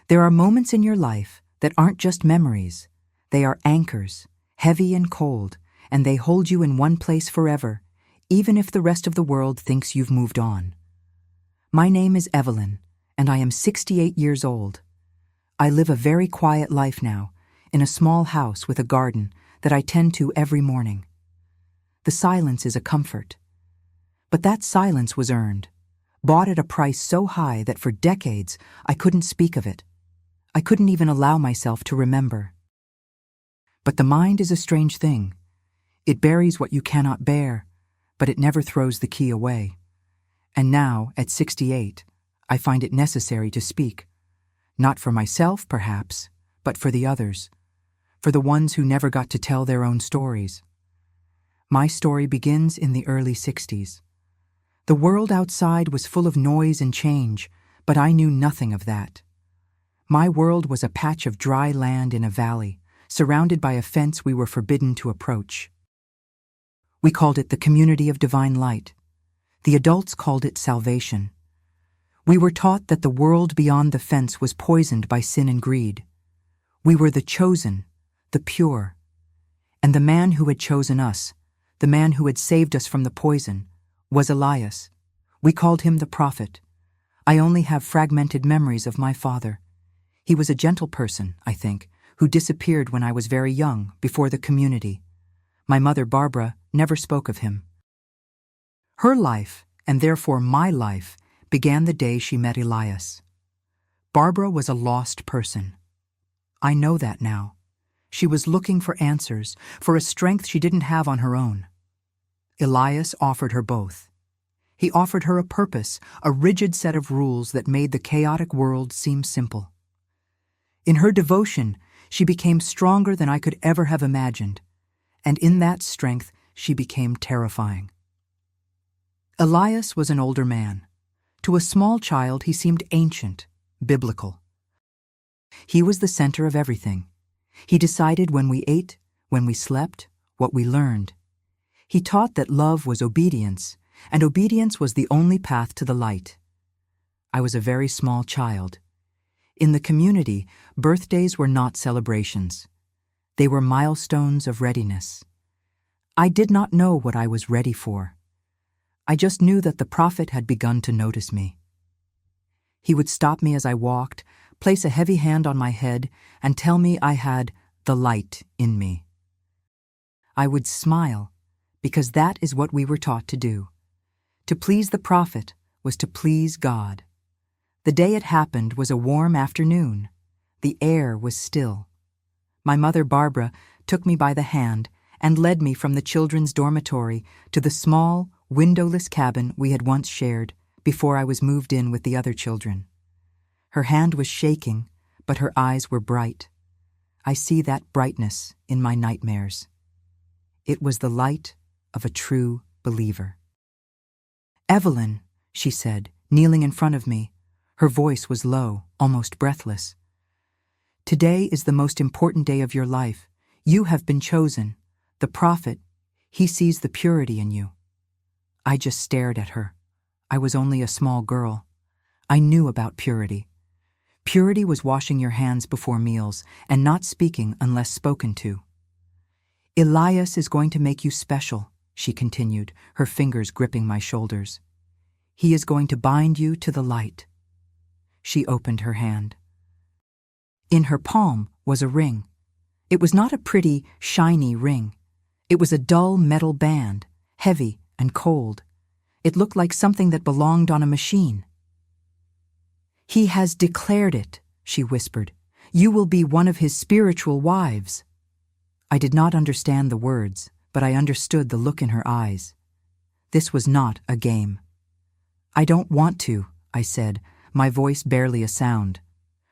There are moments in your life that aren't just memories. They are anchors, heavy and cold, and they hold you in one place forever, even if the rest of the world thinks you've moved on. My name is Evelyn, and I am 68 years old. I live a very quiet life now, in a small house with a garden that I tend to every morning. The silence is a comfort. But that silence was earned, bought at a price so high that for decades I couldn't speak of it. I couldn't even allow myself to remember. But the mind is a strange thing. It buries what you cannot bear, but it never throws the key away. And now, at 68, I find it necessary to speak. Not for myself, perhaps, but for the others. For the ones who never got to tell their own stories. My story begins in the early 60s. The world outside was full of noise and change, but I knew nothing of that. My world was a patch of dry land in a valley, surrounded by a fence we were forbidden to approach. We called it the Community of Divine Light. The adults called it salvation. We were taught that the world beyond the fence was poisoned by sin and greed. We were the chosen, the pure. And the man who had chosen us, the man who had saved us from the poison, was Elias. We called him the prophet. I only have fragmented memories of my father. He was a gentle person, I think, who disappeared when I was very young, before the community. My mother, Barbara, never spoke of him. Her life, and therefore my life, began the day she met Elias. Barbara was a lost person. I know that now. She was looking for answers, for a strength she didn't have on her own. Elias offered her both. He offered her a purpose, a rigid set of rules that made the chaotic world seem simple. In her devotion, she became stronger than I could ever have imagined, and in that strength she became terrifying. Elias was an older man. To a small child, he seemed ancient, biblical. He was the center of everything. He decided when we ate, when we slept, what we learned. He taught that love was obedience, and obedience was the only path to the light. I was a very small child. In the community, birthdays were not celebrations. They were milestones of readiness. I did not know what I was ready for. I just knew that the prophet had begun to notice me. He would stop me as I walked, place a heavy hand on my head, and tell me I had the light in me. I would smile, because that is what we were taught to do. To please the prophet was to please God. The day it happened was a warm afternoon. The air was still. My mother, Barbara, took me by the hand and led me from the children's dormitory to the small, windowless cabin we had once shared before I was moved in with the other children. Her hand was shaking, but her eyes were bright. I see that brightness in my nightmares. It was the light of a true believer. "Evelyn," she said, kneeling in front of me. Her voice was low, almost breathless. "Today is the most important day of your life. You have been chosen. The prophet, he sees the purity in you." I just stared at her. I was only a small girl. I knew about purity. Purity was washing your hands before meals and not speaking unless spoken to. "Elias is going to make you special," she continued, her fingers gripping my shoulders. "He is going to bind you to the light." She opened her hand. In her palm was a ring. It was not a pretty, shiny ring. It was a dull metal band, heavy and cold. It looked like something that belonged on a machine. "He has declared it," she whispered. "You will be one of his spiritual wives." I did not understand the words, but I understood the look in her eyes. This was not a game. "I don't want to," I said, my voice barely a sound.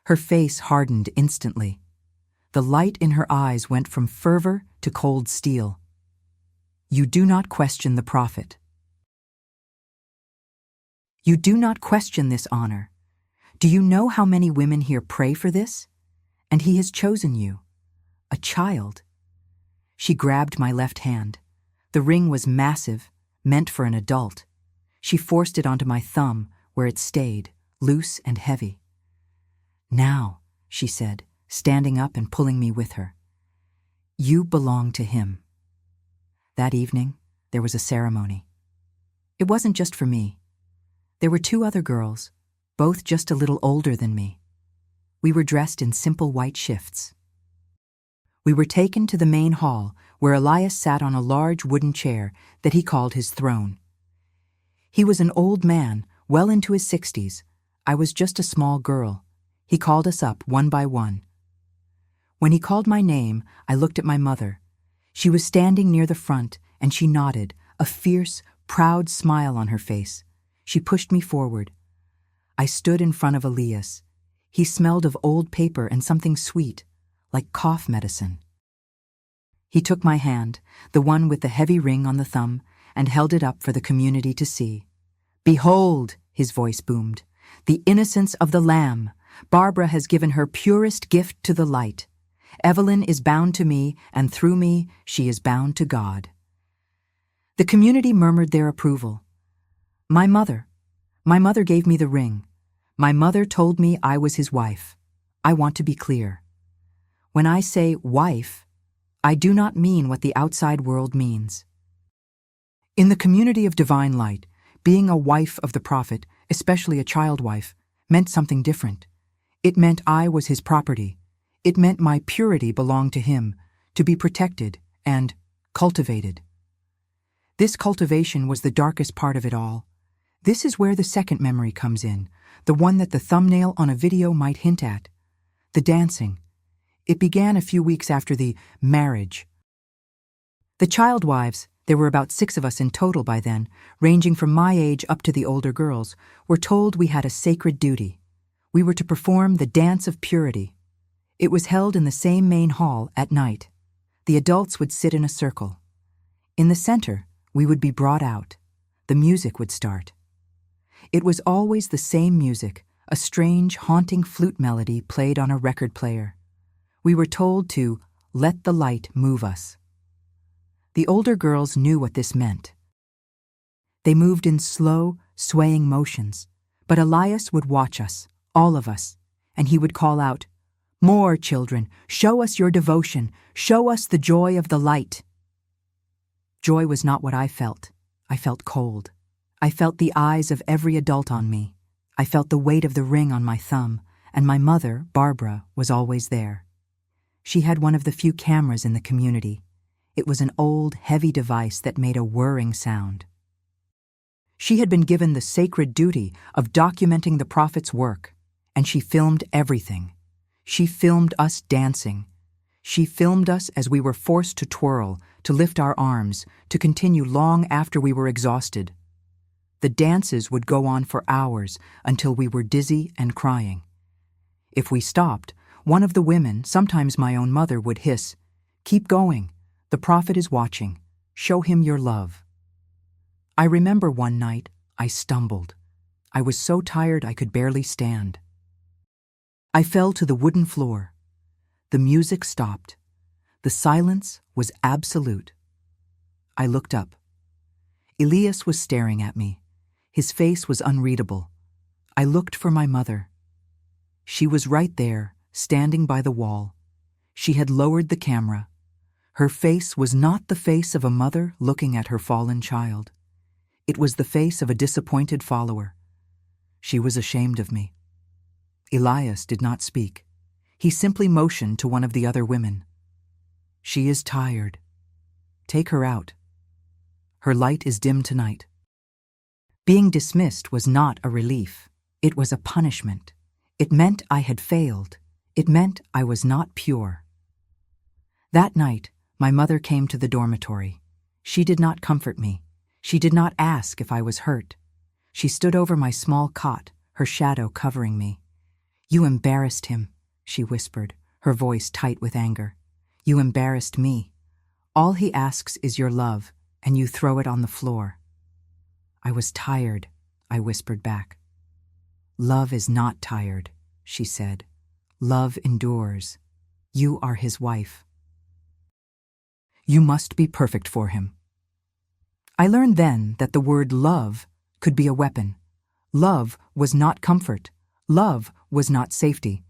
Her face hardened instantly. The light in her eyes went from fervor to cold steel. "You do not question the prophet. You do not question this honor. Do you know how many women here pray for this? And he has chosen you, a child." She grabbed my left hand. The ring was massive, meant for an adult. She forced it onto my thumb, where it stayed, loose and heavy. "Now," she said, standing up and pulling me with her. You belong to him. That evening, there was a ceremony. It wasn't just for me. There were 2 other girls, both just a little older than me. We were dressed in simple white shifts. We were taken to the main hall, where Elias sat on a large wooden chair that he called his throne. He was an old man, well into his 60s. I was just a small girl. He called us up one by one. When he called my name, I looked at my mother. She was standing near the front, and she nodded, a fierce, proud smile on her face. She pushed me forward. I stood in front of Elias. He smelled of old paper and something sweet, like cough medicine. He took my hand, the one with the heavy ring on the thumb, and held it up for the community to see. Behold, his voice boomed, the innocence of the Lamb. Barbara has given her purest gift to the light. Evelyn is bound to me, and through me, she is bound to God. The community murmured their approval. My mother gave me the ring. My mother told me I was his wife. I want to be clear. When I say wife, I do not mean what the outside world means. In the community of divine light, being a wife of the prophet, especially a child wife, meant something different. It meant I was his property. It meant my purity belonged to him, to be protected and cultivated. This cultivation was the darkest part of it all. This is where the second memory comes in, the one that the thumbnail on a video might hint at. The dancing. It began a few weeks after the marriage. The child wives, there were about 6 of us in total by then, ranging from my age up to the older girls, were told we had a sacred duty. We were to perform the dance of purity. It was held in the same main hall at night. The adults would sit in a circle. In the center, we would be brought out. The music would start. It was always the same music, a strange, haunting flute melody played on a record player. We were told to let the light move us. The older girls knew what this meant. They moved in slow, swaying motions, but Elias would watch us, all of us, and he would call out, "More, children, show us your devotion, show us the joy of the light." Joy was not what I felt. I felt cold. I felt the eyes of every adult on me. I felt the weight of the ring on my thumb, and my mother, Barbara, was always there. She had one of the few cameras in the community. It was an old, heavy device that made a whirring sound. She had been given the sacred duty of documenting the prophet's work, and she filmed everything. She filmed us dancing. She filmed us as we were forced to twirl, to lift our arms, to continue long after we were exhausted. The dances would go on for hours until we were dizzy and crying. If we stopped, one of the women, sometimes my own mother, would hiss, "Keep going. The prophet is watching. Show him your love." I remember one night I stumbled. I was so tired I could barely stand. I fell to the wooden floor. The music stopped. The silence was absolute. I looked up. Elias was staring at me. His face was unreadable. I looked for my mother. She was right there, standing by the wall. She had lowered the camera. Her face was not the face of a mother looking at her fallen child. It was the face of a disappointed follower. She was ashamed of me. Elias did not speak. He simply motioned to one of the other women. "She is tired. Take her out. Her light is dim tonight." Being dismissed was not a relief. It was a punishment. It meant I had failed. It meant I was not pure. That night, my mother came to the dormitory. She did not comfort me. She did not ask if I was hurt. She stood over my small cot, her shadow covering me. "You embarrassed him," she whispered, her voice tight with anger. "You embarrassed me. All he asks is your love, and you throw it on the floor." "I was tired," I whispered back. "Love is not tired," she said. "Love endures. You are his wife. You must be perfect for him." I learned then that the word love could be a weapon. Love was not comfort. Love was not safety.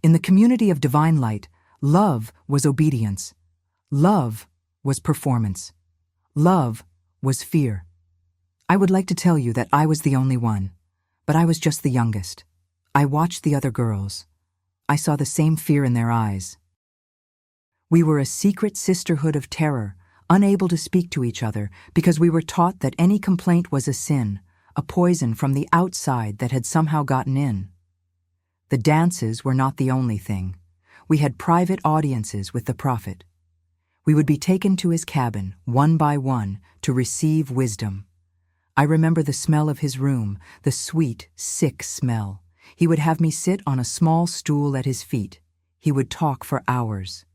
In the community of divine light, love was obedience. Love was performance. Love was fear. I would like to tell you that I was the only one, but I was just the youngest. I watched the other girls. I saw the same fear in their eyes. We were a secret sisterhood of terror, unable to speak to each other because we were taught that any complaint was a sin, a poison from the outside that had somehow gotten in. The dances were not the only thing. We had private audiences with the prophet. We would be taken to his cabin, one by one, to receive wisdom. I remember the smell of his room, the sweet, sick smell. He would have me sit on a small stool at his feet. He would talk for hours.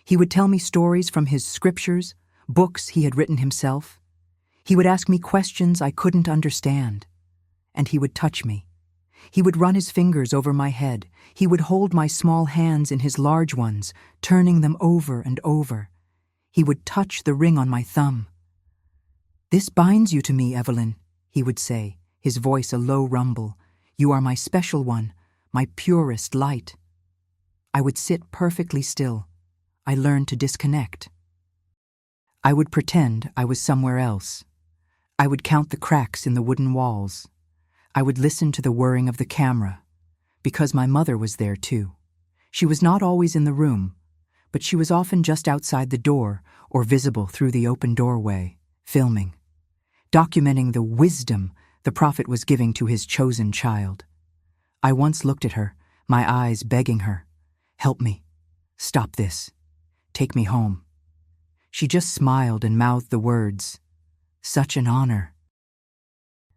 He would tell me stories from his scriptures, books he had written himself. He would ask me questions I couldn't understand. And he would touch me. He would run his fingers over my head. He would hold my small hands in his large ones, turning them over and over. He would touch the ring on my thumb. "This binds you to me, Evelyn," he would say, his voice a low rumble. "You are my special one, my purest light." I would sit perfectly still. I learned to disconnect. I would pretend I was somewhere else. I would count the cracks in the wooden walls. I would listen to the whirring of the camera, because my mother was there too. She was not always in the room, but she was often just outside the door or visible through the open doorway, filming, documenting the wisdom the prophet was giving to his chosen child. I once looked at her, my eyes begging her, "Help me. Stop this. Take me home." She just smiled and mouthed the words, "Such an honor."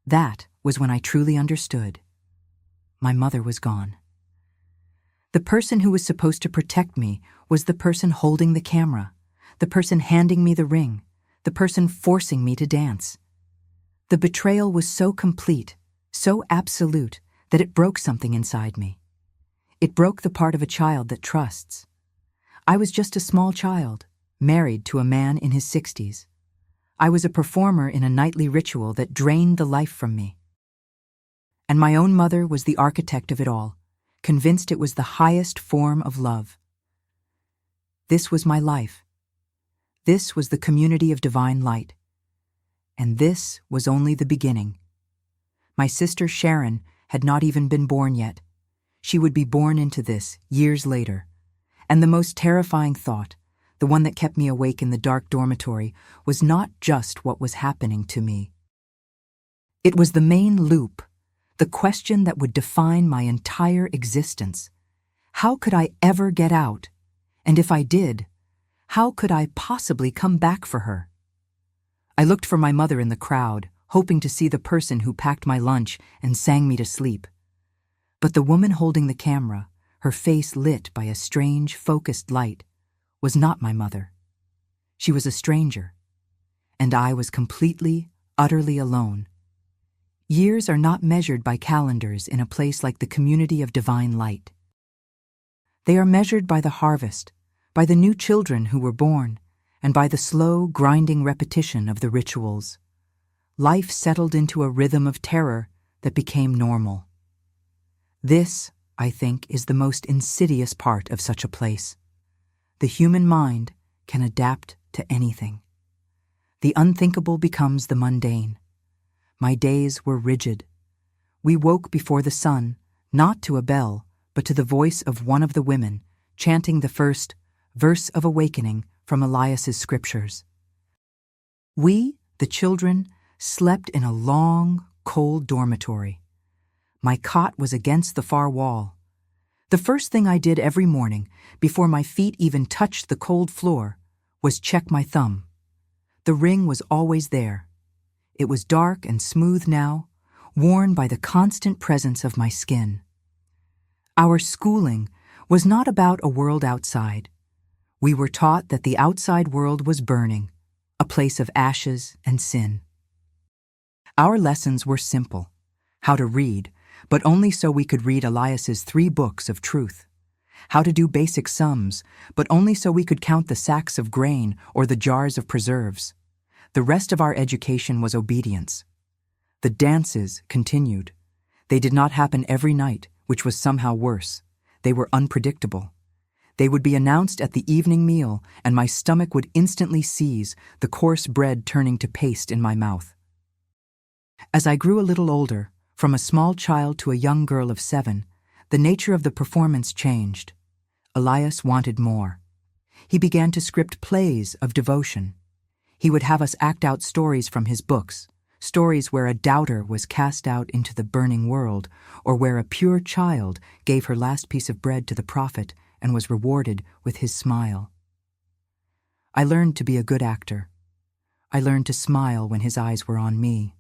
That was when I truly understood. My mother was gone. The person who was supposed to protect me was the person holding the camera, the person handing me the ring, the person forcing me to dance. The betrayal was so complete, so absolute, that it broke something inside me. It broke the part of a child that trusts. I was just a small child, married to a man in his 60s. I was a performer in a nightly ritual that drained the life from me. And my own mother was the architect of it all, convinced it was the highest form of love. This was my life. This was the community of divine light. And this was only the beginning. My sister Sharon had not even been born yet. She would be born into this years later. And the most terrifying thought, the one that kept me awake in the dark dormitory, was not just what was happening to me. It was the main loop, the question that would define my entire existence. How could I ever get out? And if I did, how could I possibly come back for her? I looked for my mother in the crowd, hoping to see the person who packed my lunch and sang me to sleep. But the woman holding the camera, her face lit by a strange, focused light, was not my mother. She was a stranger, and I was completely, utterly alone. Years are not measured by calendars in a place like the community of divine light. They are measured by the harvest, by the new children who were born, and by the slow, grinding repetition of the rituals. Life settled into a rhythm of terror that became normal. This, I think, is the most insidious part of such a place. The human mind can adapt to anything. The unthinkable becomes the mundane. My days were rigid. We woke before the sun, not to a bell, but to the voice of one of the women, chanting the first verse of awakening from Elias's scriptures. We, the children, slept in a long, cold dormitory. My cot was against the far wall. The first thing I did every morning, before my feet even touched the cold floor, was check my thumb. The ring was always there. It was dark and smooth now, worn by the constant presence of my skin. Our schooling was not about a world outside. We were taught that the outside world was burning, a place of ashes and sin. Our lessons were simple: how to read, but only so we could read Elias's 3 books of truth; how to do basic sums, but only so we could count the sacks of grain or the jars of preserves. The rest of our education was obedience. The dances continued. They did not happen every night, which was somehow worse. They were unpredictable. They would be announced at the evening meal, and my stomach would instantly seize, the coarse bread turning to paste in my mouth. As I grew a little older, from a small child to a young girl of 7, the nature of the performance changed. Elias wanted more. He began to script plays of devotion. He would have us act out stories from his books, stories where a doubter was cast out into the burning world, or where a pure child gave her last piece of bread to the prophet and was rewarded with his smile. I learned to be a good actor. I learned to smile when his eyes were on me.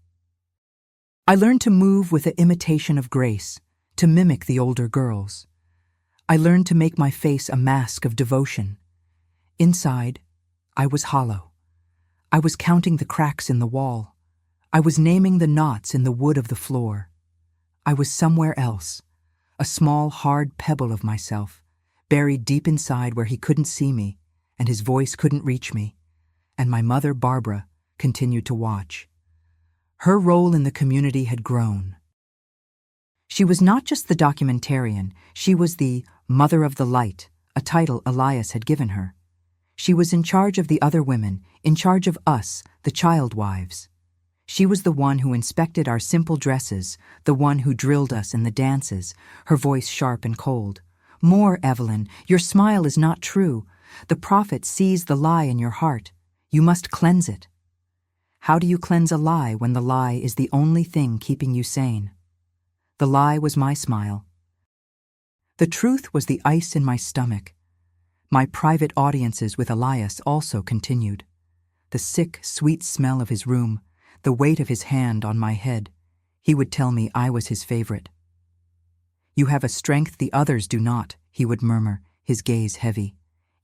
I learned to move with an imitation of grace, to mimic the older girls. I learned to make my face a mask of devotion. Inside, I was hollow. I was counting the cracks in the wall. I was naming the knots in the wood of the floor. I was somewhere else, a small, hard pebble of myself, buried deep inside where he couldn't see me, and his voice couldn't reach me, and my mother, Barbara, continued to watch. Her role in the community had grown. She was not just the documentarian, she was the Mother of the Light, a title Elias had given her. She was in charge of the other women, in charge of us, the child wives. She was the one who inspected our simple dresses, the one who drilled us in the dances, her voice sharp and cold. More, Evelyn, your smile is not true. The prophet sees the lie in your heart. You must cleanse it. How do you cleanse a lie when the lie is the only thing keeping you sane? The lie was my smile. The truth was the ice in my stomach. My private audiences with Elias also continued. The sick, sweet smell of his room, the weight of his hand on my head. He would tell me I was his favorite. You have a strength the others do not, he would murmur, his gaze heavy.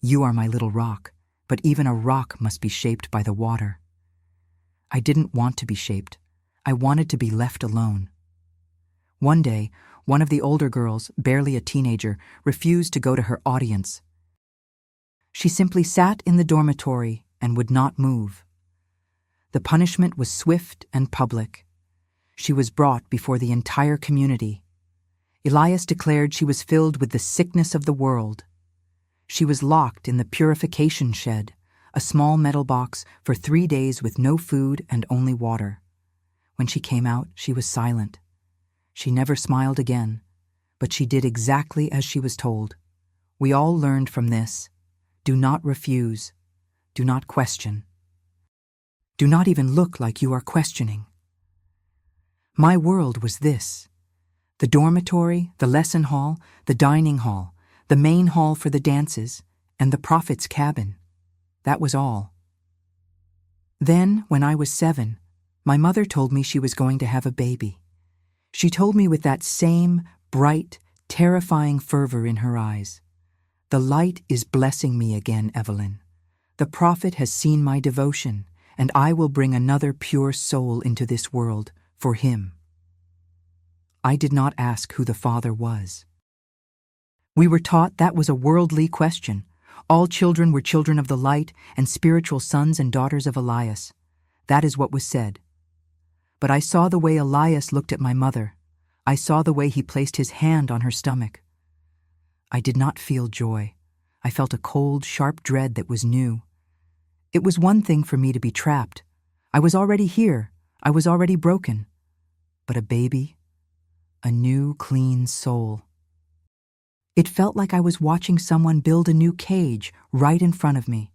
You are my little rock, but even a rock must be shaped by the water. I didn't want to be shaped. I wanted to be left alone. One day, one of the older girls, barely a teenager, refused to go to her audience. She simply sat in the dormitory and would not move. The punishment was swift and public. She was brought before the entire community. Elias declared she was filled with the sickness of the world. She was locked in the purification shed, a small metal box, for 3 days with no food and only water. When she came out, she was silent. She never smiled again, but she did exactly as she was told. We all learned from this. Do not refuse. Do not question. Do not even look like you are questioning. My world was this: the dormitory, the lesson hall, the dining hall, the main hall for the dances, and the prophet's cabin. That was all. Then, when I was 7, my mother told me she was going to have a baby. She told me with that same bright, terrifying fervor in her eyes. The light is blessing me again, Evelyn. The prophet has seen my devotion, and I will bring another pure soul into this world for him. I did not ask who the Father was. We were taught that was a worldly question. All children were children of the light and spiritual sons and daughters of Elias. That is what was said. But I saw the way Elias looked at my mother. I saw the way he placed his hand on her stomach. I did not feel joy. I felt a cold, sharp dread that was new. It was one thing for me to be trapped. I was already here. I was already broken. But a baby, a new, clean soul. It felt like I was watching someone build a new cage right in front of me.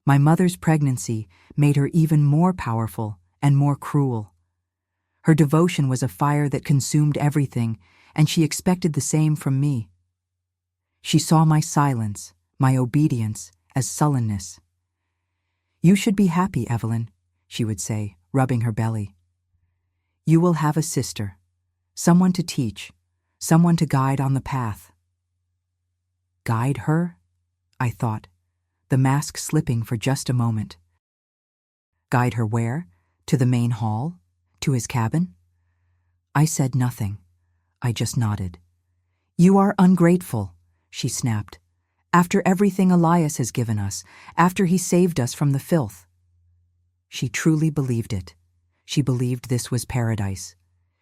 My mother's pregnancy made her even more powerful and more cruel. Her devotion was a fire that consumed everything, and she expected the same from me. She saw my silence, my obedience, as sullenness. You should be happy, Evelyn, she would say, rubbing her belly. You will have a sister, someone to teach, someone to guide on the path. Guide her? I thought, the mask slipping for just a moment. Guide her where? To the main hall? To his cabin? I said nothing. I just nodded. You are ungrateful, she snapped. After everything Elias has given us, after he saved us from the filth. She truly believed it. She believed this was paradise.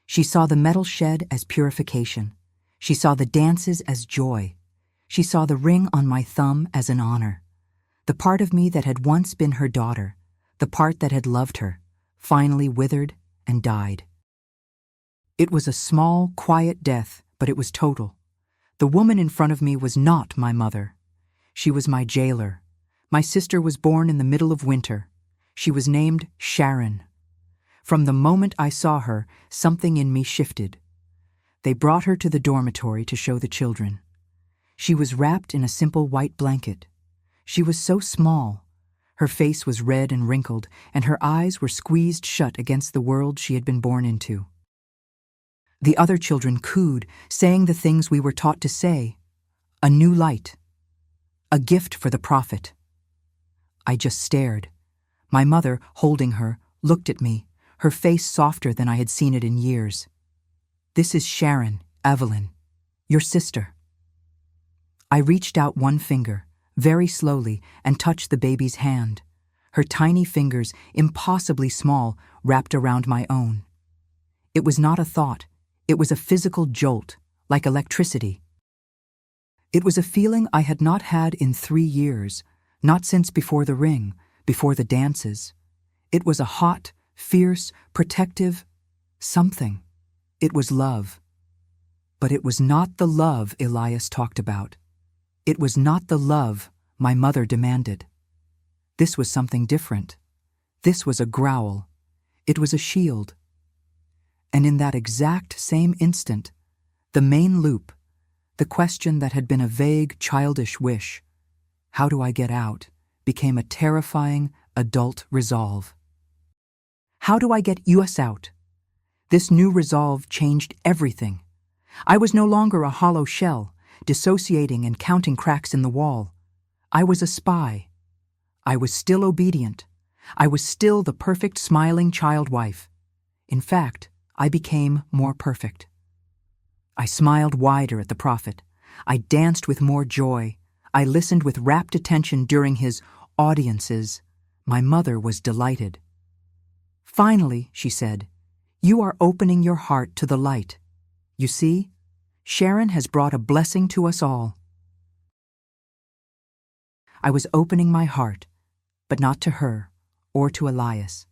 She saw the metal shed as purification. She saw the dances as joy. She saw the ring on my thumb as an honor. The part of me that had once been her daughter, the part that had loved her, finally withered and died. It was a small, quiet death, but it was total. The woman in front of me was not my mother. She was my jailer. My sister was born in the middle of winter. She was named Sharon. From the moment I saw her, something in me shifted. They brought her to the dormitory to show the children. She was wrapped in a simple white blanket. She was so small. Her face was red and wrinkled, and her eyes were squeezed shut against the world she had been born into. The other children cooed, saying the things we were taught to say. A new light. A gift for the prophet. I just stared. My mother, holding her, looked at me, her face softer than I had seen it in years. This is Sharon, Evelyn, your sister. I reached out one finger, very slowly, and touched the baby's hand. Her tiny fingers, impossibly small, wrapped around my own. It was not a thought. It was a physical jolt, like electricity. It was a feeling I had not had in 3 years, not since before the ring, before the dances. It was a hot, fierce, protective something. It was love. But it was not the love Elias talked about. It was not the love my mother demanded. This was something different. This was a growl. It was a shield. And in that exact same instant, the main loop, the question that had been a vague, childish wish, how do I get out, became a terrifying, adult resolve. How do I get us out? This new resolve changed everything. I was no longer a hollow shell, dissociating and counting cracks in the wall. I was a spy. I was still obedient. I was still the perfect smiling child wife. In fact, I became more perfect. I smiled wider at the prophet. I danced with more joy. I listened with rapt attention during his audiences. My mother was delighted. Finally, she said, you are opening your heart to the light. You see, Sharon has brought a blessing to us all. I was opening my heart, but not to her or to Elias.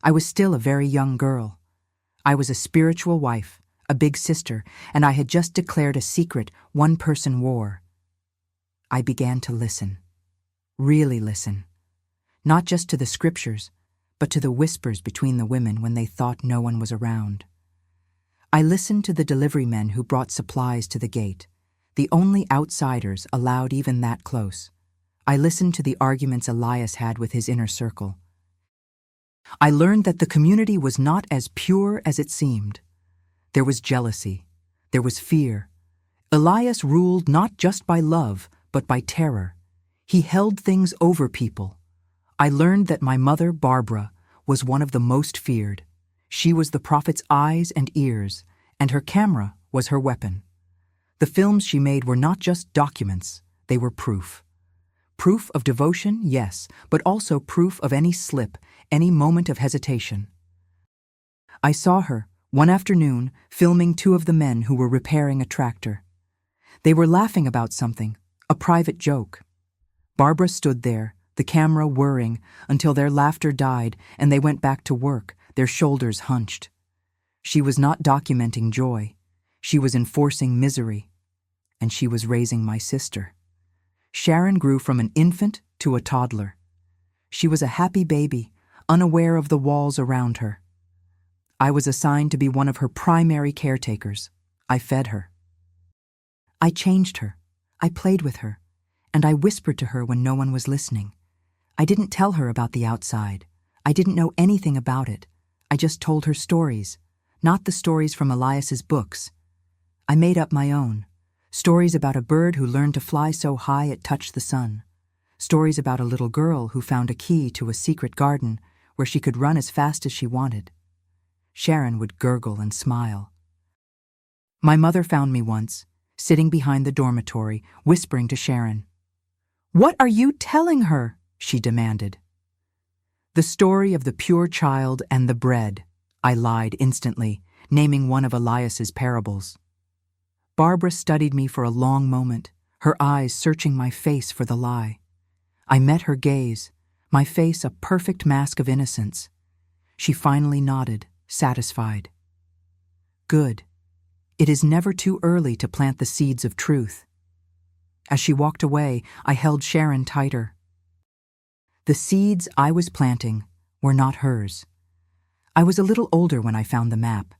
I was still a very young girl. I was a spiritual wife, a big sister, and I had just declared a secret, one-person war. I began to listen, really listen, not just to the scriptures, but to the whispers between the women when they thought no one was around. I listened to the delivery men who brought supplies to the gate, the only outsiders allowed even that close. I listened to the arguments Elias had with his inner circle. I learned that the community was not as pure as it seemed. There was jealousy. There was fear. Elias ruled not just by love, but by terror. He held things over people. I learned that my mother, Barbara, was one of the most feared. She was the prophet's eyes and ears, and her camera was her weapon. The films she made were not just documents, they were proof. Proof of devotion, yes, but also proof of any slip, any moment of hesitation. I saw her, one afternoon, filming 2 of the men who were repairing a tractor. They were laughing about something, a private joke. Barbara stood there, the camera whirring, until their laughter died and they went back to work, their shoulders hunched. She was not documenting joy. She was enforcing misery. And she was raising my sister. Sharon grew from an infant to a toddler. She was a happy baby, unaware of the walls around her. I was assigned to be one of her primary caretakers. I fed her. I changed her. I played with her. And I whispered to her when no one was listening. I didn't tell her about the outside. I didn't know anything about it. I just told her stories, not the stories from Elias's books. I made up my own. Stories about a bird who learned to fly so high it touched the sun. Stories about a little girl who found a key to a secret garden where she could run as fast as she wanted. Sharon would gurgle and smile. My mother found me once, sitting behind the dormitory, whispering to Sharon. "What are you telling her?" she demanded. "The story of the pure child and the bread," I lied instantly, naming one of Elias's parables. Barbara studied me for a long moment, her eyes searching my face for the lie. I met her gaze, my face a perfect mask of innocence. She finally nodded, satisfied. Good. It is never too early to plant the seeds of truth. As she walked away, I held Sharon tighter. The seeds I was planting were not hers. I was a little older when I found the map.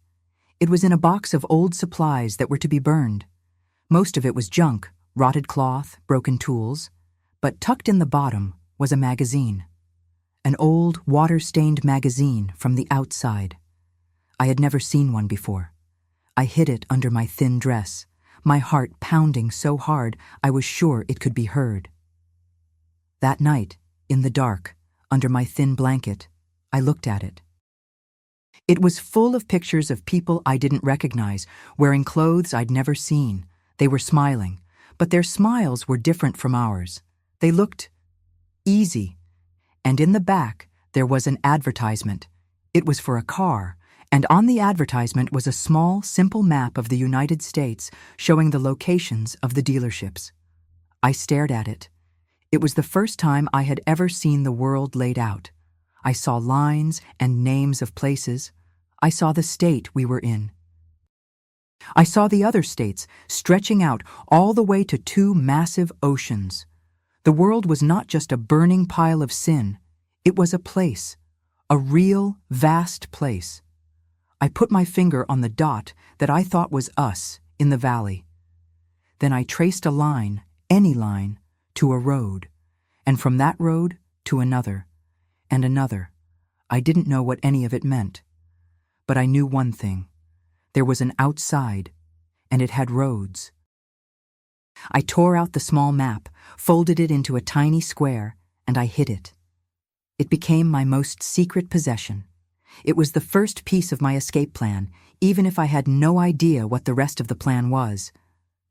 It was in a box of old supplies that were to be burned. Most of it was junk, rotted cloth, broken tools, but tucked in the bottom was a magazine. An old, water-stained magazine from the outside. I had never seen one before. I hid it under my thin dress, my heart pounding so hard I was sure it could be heard. That night, in the dark, under my thin blanket, I looked at it. It was full of pictures of people I didn't recognize, wearing clothes I'd never seen. They were smiling, but their smiles were different from ours. They looked easy. And in the back, there was an advertisement. It was for a car, and on the advertisement was a small, simple map of the United States showing the locations of the dealerships. I stared at it. It was the first time I had ever seen the world laid out. I saw lines and names of places. I saw the state we were in. I saw the other states stretching out all the way to two massive oceans. The world was not just a burning pile of sin. It was a place, a real, vast place. I put my finger on the dot that I thought was us in the valley. Then I traced a line, any line, to a road, and from that road to another, and another. I didn't know what any of it meant. But I knew one thing. There was an outside, and it had roads. I tore out the small map, folded it into a tiny square, and I hid it. It became my most secret possession. It was the first piece of my escape plan, even if I had no idea what the rest of the plan was.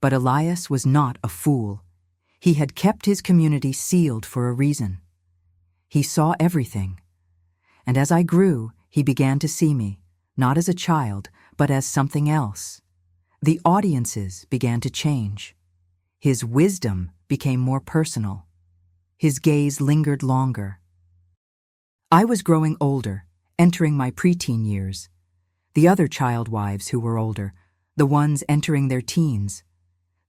But Elias was not a fool. He had kept his community sealed for a reason. He saw everything. And as I grew, he began to see me, not as a child, but as something else. The audiences began to change. His wisdom became more personal. His gaze lingered longer. I was growing older, entering my preteen years. The other child wives who were older, the ones entering their teens.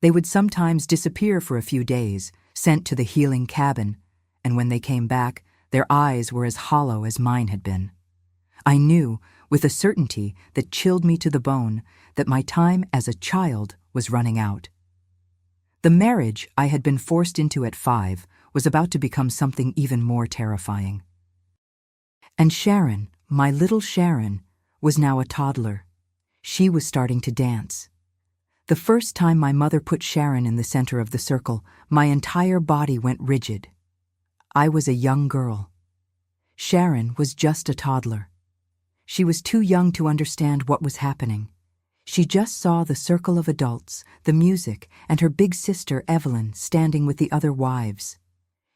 They would sometimes disappear for a few days, sent to the healing cabin, and when they came back, their eyes were as hollow as mine had been. I knew, with a certainty that chilled me to the bone, that my time as a child was running out. The marriage I had been forced into at 5 was about to become something even more terrifying. And Sharon, my little Sharon, was now a toddler. She was starting to dance. The first time my mother put Sharon in the center of the circle, my entire body went rigid. I was a young girl. Sharon was just a toddler. She was too young to understand what was happening. She just saw the circle of adults, the music, and her big sister Evelyn standing with the other wives.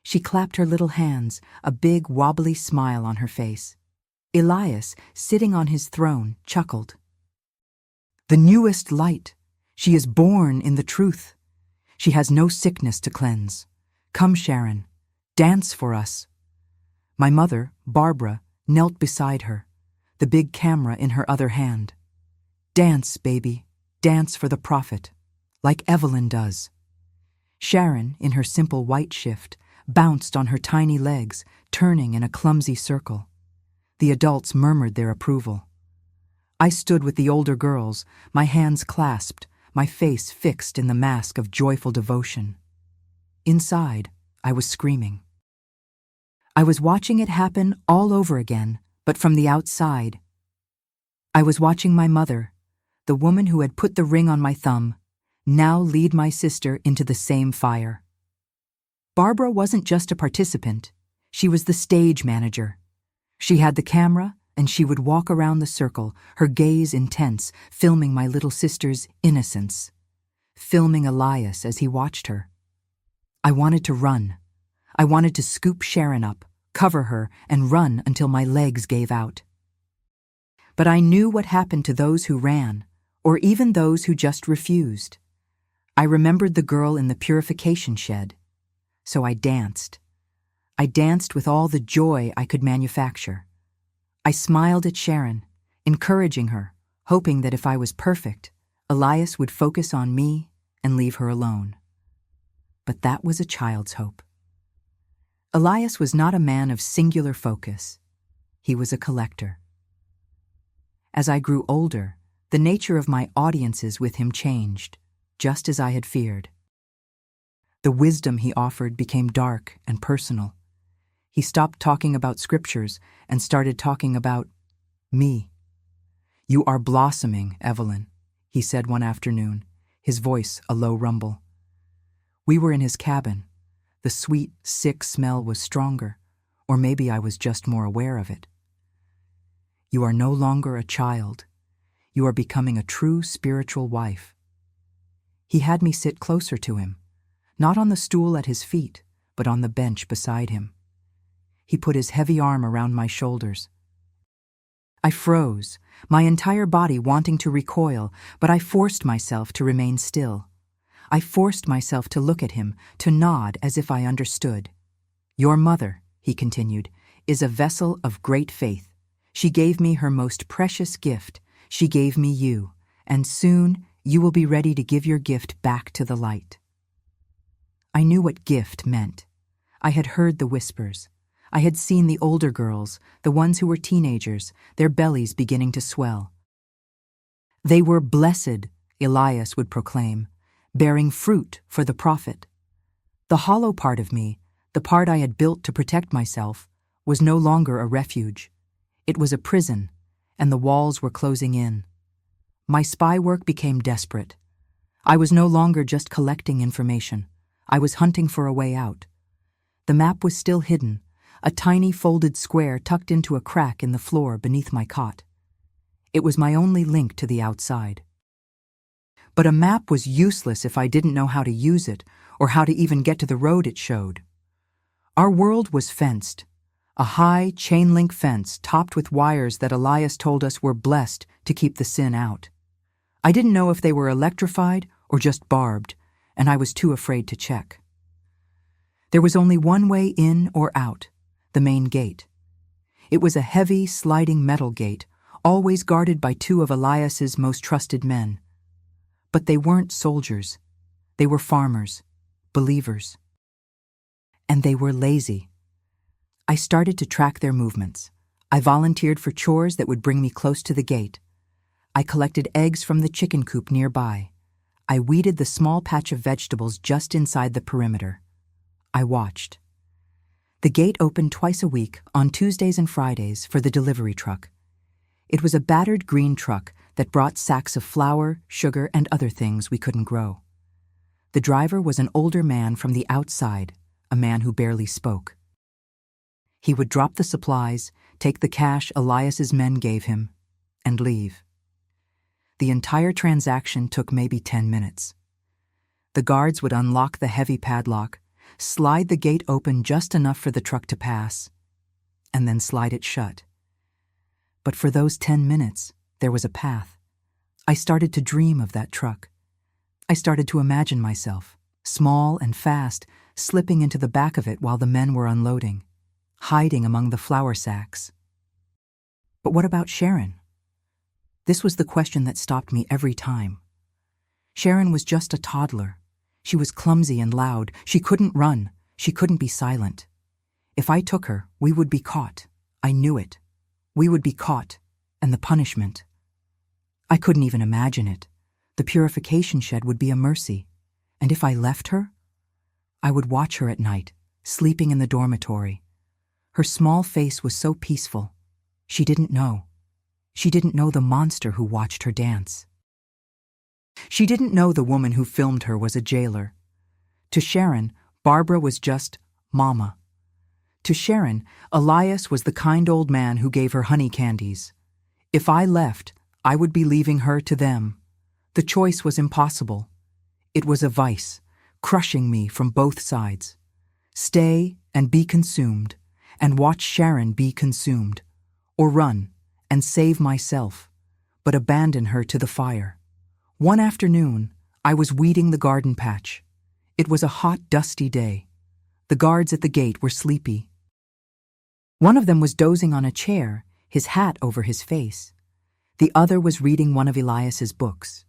She clapped her little hands, a big wobbly smile on her face. Elias, sitting on his throne, chuckled. "The newest light. She is born in the truth. She has no sickness to cleanse. Come, Sharon, dance for us." My mother, Barbara, knelt beside her, the big camera in her other hand. "Dance, baby, dance for the prophet, like Evelyn does." Sharon, in her simple white shift, bounced on her tiny legs, turning in a clumsy circle. The adults murmured their approval. I stood with the older girls, my hands clasped, my face fixed in the mask of joyful devotion. Inside, I was screaming. I was watching it happen all over again, but from the outside. I was watching my mother, the woman who had put the ring on my thumb, now lead my sister into the same fire. Barbara wasn't just a participant, she was the stage manager. She had the camera, and she would walk around the circle, her gaze intense, filming my little sister's innocence, filming Elias as he watched her. I wanted to run. I wanted to scoop Sharon up, cover her, and run until my legs gave out. But I knew what happened to those who ran, or even those who just refused. I remembered the girl in the purification shed, so I danced. I danced with all the joy I could manufacture. I smiled at Sharon, encouraging her, hoping that if I was perfect, Elias would focus on me and leave her alone. But that was a child's hope. Elias was not a man of singular focus. He was a collector. As I grew older, the nature of my audiences with him changed, just as I had feared. The wisdom he offered became dark and personal. He stopped talking about scriptures and started talking about me. "You are blossoming, Evelyn," he said one afternoon, his voice a low rumble. We were in his cabin. The sweet, sick smell was stronger, or maybe I was just more aware of it. "You are no longer a child. You are becoming a true spiritual wife." He had me sit closer to him, not on the stool at his feet, but on the bench beside him. He put his heavy arm around my shoulders. I froze, my entire body wanting to recoil, but I forced myself to remain still. I forced myself to look at him, to nod as if I understood. "Your mother," he continued, "is a vessel of great faith. She gave me her most precious gift. She gave me you, and soon you will be ready to give your gift back to the light." I knew what gift meant. I had heard the whispers. I had seen the older girls, the ones who were teenagers, their bellies beginning to swell. They were blessed, Elias would proclaim, bearing fruit for the prophet. The hollow part of me, the part I had built to protect myself, was no longer a refuge. It was a prison, and the walls were closing in. My spy work became desperate. I was no longer just collecting information. I was hunting for a way out. The map was still hidden, a tiny folded square tucked into a crack in the floor beneath my cot. It was my only link to the outside. But a map was useless if I didn't know how to use it or how to even get to the road it showed. Our world was fenced, a high chain-link fence topped with wires that Elias told us were blessed to keep the sin out. I didn't know if they were electrified or just barbed, and I was too afraid to check. There was only one way in or out, the main gate. It was a heavy, sliding metal gate, always guarded by two of Elias's most trusted men. But they weren't soldiers. They were farmers, believers. And they were lazy. I started to track their movements. I volunteered for chores that would bring me close to the gate. I collected eggs from the chicken coop nearby. I weeded the small patch of vegetables just inside the perimeter. I watched. The gate opened twice a week, on Tuesdays and Fridays, for the delivery truck. It was a battered green truck that brought sacks of flour, sugar, and other things we couldn't grow. The driver was an older man from the outside, a man who barely spoke. He would drop the supplies, take the cash Elias's men gave him, and leave. The entire transaction took maybe 10 minutes. The guards would unlock the heavy padlock, slide the gate open just enough for the truck to pass, and then slide it shut. But for those 10 minutes, there was a path. I started to dream of that truck. I started to imagine myself, small and fast, slipping into the back of it while the men were unloading, hiding among the flour sacks. But what about Sharon? This was the question that stopped me every time. Sharon was just a toddler. She was clumsy and loud. She couldn't run. She couldn't be silent. If I took her, we would be caught. I knew it. We would be caught, and the punishment. I couldn't even imagine it. The purification shed would be a mercy. And if I left her, I would watch her at night, sleeping in the dormitory. Her small face was so peaceful. She didn't know. She didn't know the monster who watched her dance. She didn't know the woman who filmed her was a jailer. To Sharon, Barbara was just Mama. To Sharon, Elias was the kind old man who gave her honey candies. If I left, I would be leaving her to them. The choice was impossible. It was a vice, crushing me from both sides. Stay and be consumed, and watch Sharon be consumed, or run and save myself, but abandon her to the fire. One afternoon, I was weeding the garden patch. It was a hot, dusty day. The guards at the gate were sleepy. One of them was dozing on a chair, his hat over his face. The other was reading one of Elias's books.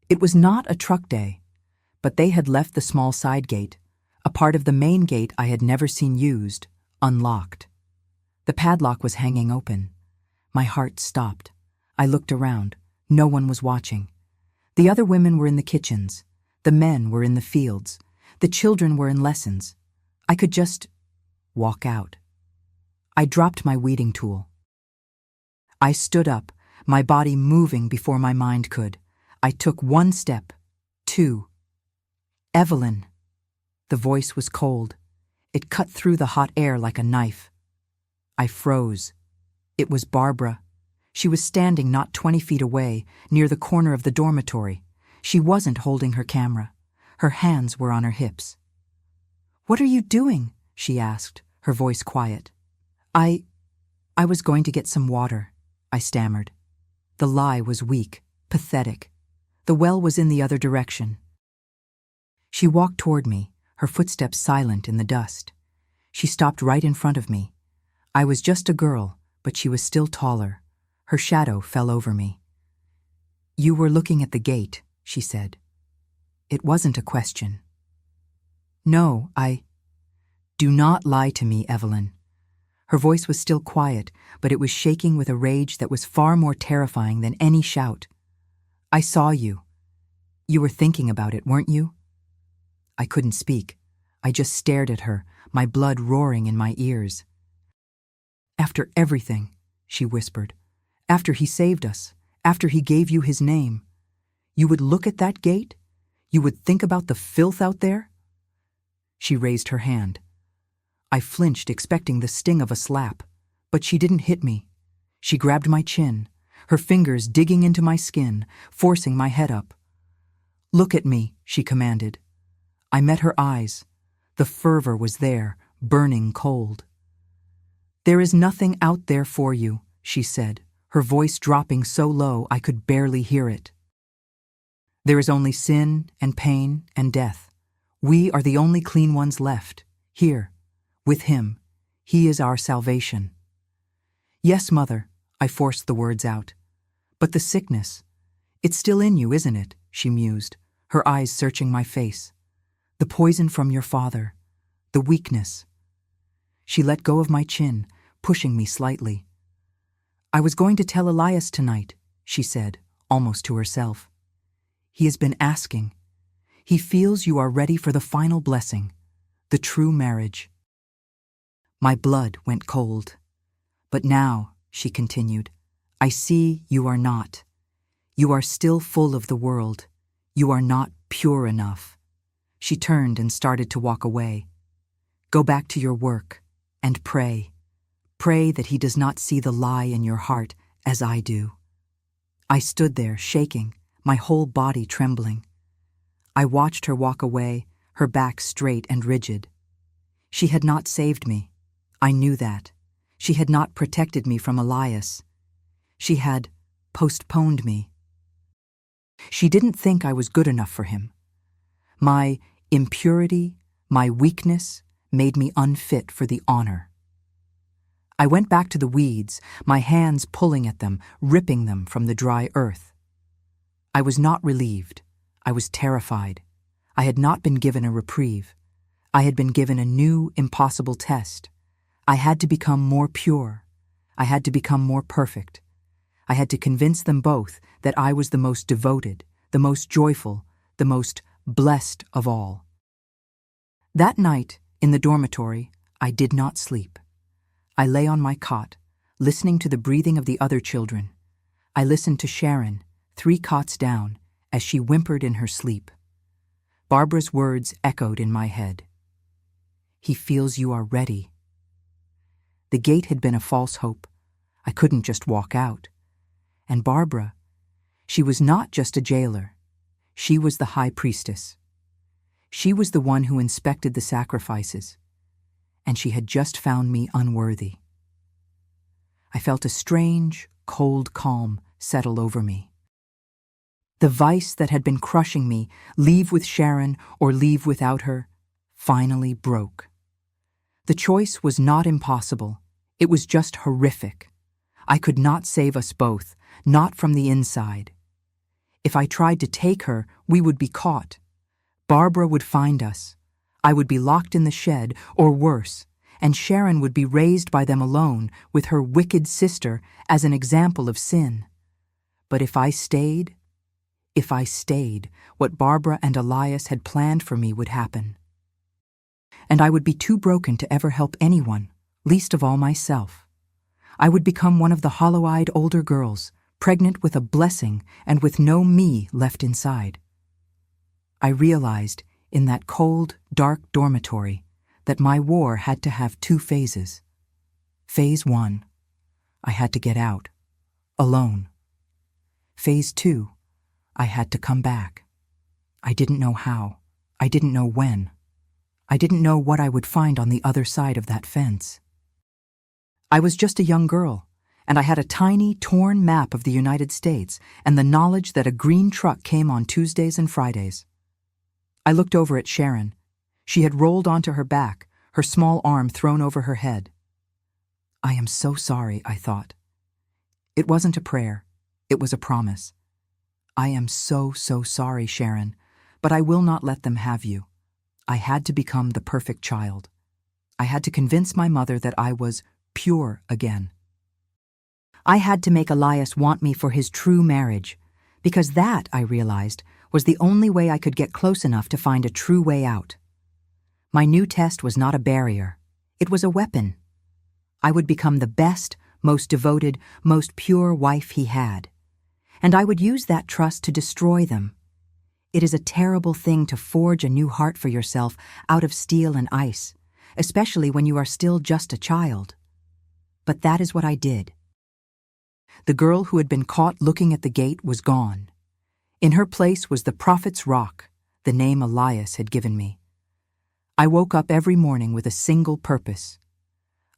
It was not a truck day, but they had left the small side gate, a part of the main gate I had never seen used, unlocked. The padlock was hanging open. My heart stopped. I looked around. No one was watching. The other women were in the kitchens. The men were in the fields. The children were in lessons. I could just walk out. I dropped my weeding tool. I stood up, my body moving before my mind could. I took 1 step, 2. Evelyn. The voice was cold. It cut through the hot air like a knife. I froze. It was Barbara. She was standing not 20 feet away, near the corner of the dormitory. She wasn't holding her camera. Her hands were on her hips. "What are you doing?" she asked, her voice quiet. I was going to get some water," I stammered. The lie was weak, pathetic. The well was in the other direction. She walked toward me, her footsteps silent in the dust. She stopped right in front of me. I was just a girl, but she was still taller. Her shadow fell over me. "You were looking at the gate," she said. It wasn't a question. "No, Do not lie to me, Evelyn." Her voice was still quiet, but it was shaking with a rage that was far more terrifying than any shout. "I saw you. You were thinking about it, weren't you?" I couldn't speak. I just stared at her, my blood roaring in my ears. "After everything," she whispered, "after he saved us, after he gave you his name, you would look at that gate? You would think about the filth out there?" She raised her hand. I flinched, expecting the sting of a slap, but she didn't hit me. She grabbed my chin, her fingers digging into my skin, forcing my head up. "Look at me," she commanded. I met her eyes. The fervor was there, burning cold. "There is nothing out there for you," she said, her voice dropping so low I could barely hear it. "There is only sin and pain and death. We are the only clean ones left, here, with him. He is our salvation." "Yes, Mother," I forced the words out. "But the sickness, it's still in you, isn't it?" she mused, her eyes searching my face. "The poison from your father, the weakness." She let go of my chin, pushing me slightly. "I was going to tell Elias tonight," she said, almost to herself. "He has been asking. He feels you are ready for the final blessing, the true marriage." My blood went cold. "But now," she continued, "I see you are not. You are still full of the world. You are not pure enough." She turned and started to walk away. "Go back to your work and pray. Pray that he does not see the lie in your heart as I do." I stood there, shaking, my whole body trembling. I watched her walk away, her back straight and rigid. She had not saved me. I knew that. She had not protected me from Elias. She had postponed me. She didn't think I was good enough for him. My impurity, my weakness, made me unfit for the honor. I went back to the weeds, my hands pulling at them, ripping them from the dry earth. I was not relieved. I was terrified. I had not been given a reprieve. I had been given a new, impossible test. I had to become more pure. I had to become more perfect. I had to convince them both that I was the most devoted, the most joyful, the most blessed of all. That night, in the dormitory, I did not sleep. I lay on my cot, listening to the breathing of the other children. I listened to Sharon, 3 cots down, as she whimpered in her sleep. Barbara's words echoed in my head. "He feels you are ready." The gate had been a false hope. I couldn't just walk out. And Barbara, she was not just a jailer. She was the high priestess. She was the one who inspected the sacrifices, and she had just found me unworthy. I felt a strange, cold calm settle over me. The vice that had been crushing me, leave with Sharon or leave without her, finally broke. The choice was not impossible. It was just horrific. I could not save us both, not from the inside. If I tried to take her, we would be caught. Barbara would find us. I would be locked in the shed, or worse, and Sharon would be raised by them alone, with her wicked sister as an example of sin. But if I stayed, what Barbara and Elias had planned for me would happen. And I would be too broken to ever help anyone, least of all myself. I would become one of the hollow-eyed older girls, pregnant with a blessing and with no me left inside. I realized, in that cold, dark dormitory, that my war had to have two phases. Phase 1, I had to get out, alone. Phase 2, I had to come back. I didn't know how. I didn't know when. I didn't know what I would find on the other side of that fence. I was just a young girl, and I had a tiny, torn map of the United States and the knowledge that a green truck came on Tuesdays and Fridays. I looked over at Sharon. She had rolled onto her back, her small arm thrown over her head. I am so sorry, I thought. It wasn't a prayer. It was a promise. I am so sorry, Sharon, but I will not let them have you. I had to become the perfect child. I had to convince my mother that I was pure again. I had to make Elias want me for his true marriage, because that, I realized, was the only way I could get close enough to find a true way out. My new test was not a barrier. It was a weapon. I would become the best, most devoted, most pure wife he had. And I would use that trust to destroy them. It is a terrible thing to forge a new heart for yourself out of steel and ice, especially when you are still just a child. But that is what I did. The girl who had been caught looking at the gate was gone. In her place was the Prophet's Rock, the name Elias had given me. I woke up every morning with a single purpose.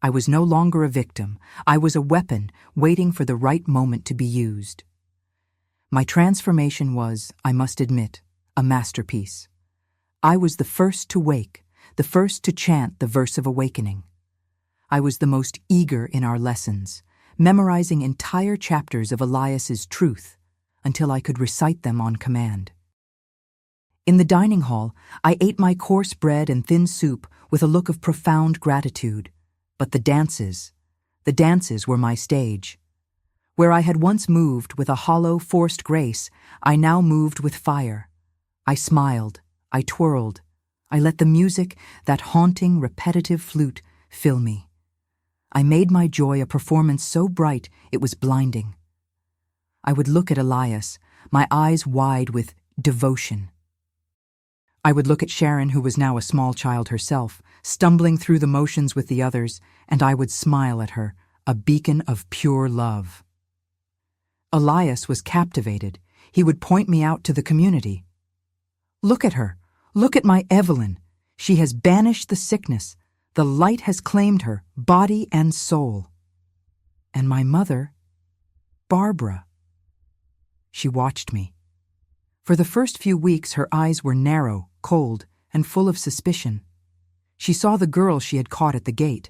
I was no longer a victim. I was a weapon waiting for the right moment to be used. My transformation was, I must admit, a masterpiece. I was the first to wake, the first to chant the verse of awakening. I was the most eager in our lessons, memorizing entire chapters of Elias's truth until I could recite them on command. In the dining hall, I ate my coarse bread and thin soup with a look of profound gratitude, but the dances were my stage. Where I had once moved with a hollow, forced grace, I now moved with fire. I smiled, I twirled, I let the music, that haunting, repetitive flute, fill me. I made my joy a performance so bright it was blinding. I would look at Elias, my eyes wide with devotion. I would look at Sharon, who was now a small child herself, stumbling through the motions with the others, and I would smile at her, a beacon of pure love. Elias was captivated. He would point me out to the community. Look at her. Look at my Evelyn. She has banished the sickness. The light has claimed her, body and soul. And my mother, Barbara. She watched me. For the first few weeks, her eyes were narrow, cold, and full of suspicion. She saw the girl she had caught at the gate.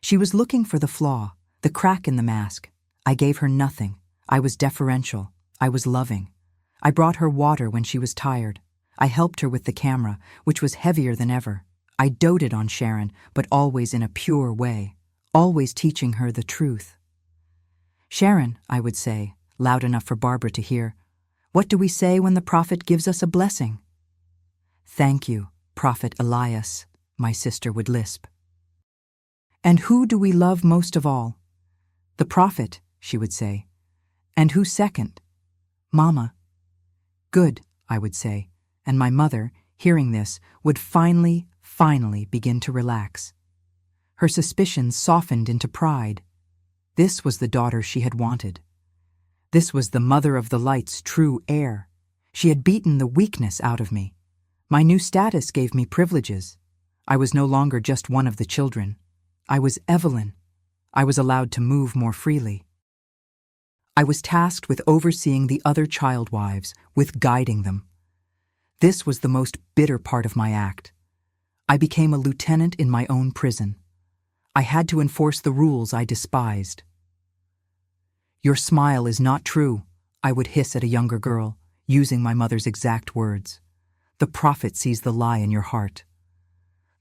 She was looking for the flaw, the crack in the mask. I gave her nothing. I was deferential. I was loving. I brought her water when she was tired. I helped her with the camera, which was heavier than ever. I doted on Sharon, but always in a pure way, always teaching her the truth. Sharon, I would say, loud enough for Barbara to hear, what do we say when the Prophet gives us a blessing? Thank you, Prophet Elias, my sister would lisp. And who do we love most of all? The Prophet, she would say. And who second? Mama. Good, I would say, and my mother, hearing this, would finally begin to relax. Her suspicions softened into pride. This was the daughter she had wanted. This was the Mother of the Light's true heir. She had beaten the weakness out of me. My new status gave me privileges. I was no longer just one of the children. I was Evelyn. I was allowed to move more freely. I was tasked with overseeing the other child wives, with guiding them. This was the most bitter part of my act. I became a lieutenant in my own prison. I had to enforce the rules I despised. "Your smile is not true," I would hiss at a younger girl, using my mother's exact words. "The prophet sees the lie in your heart."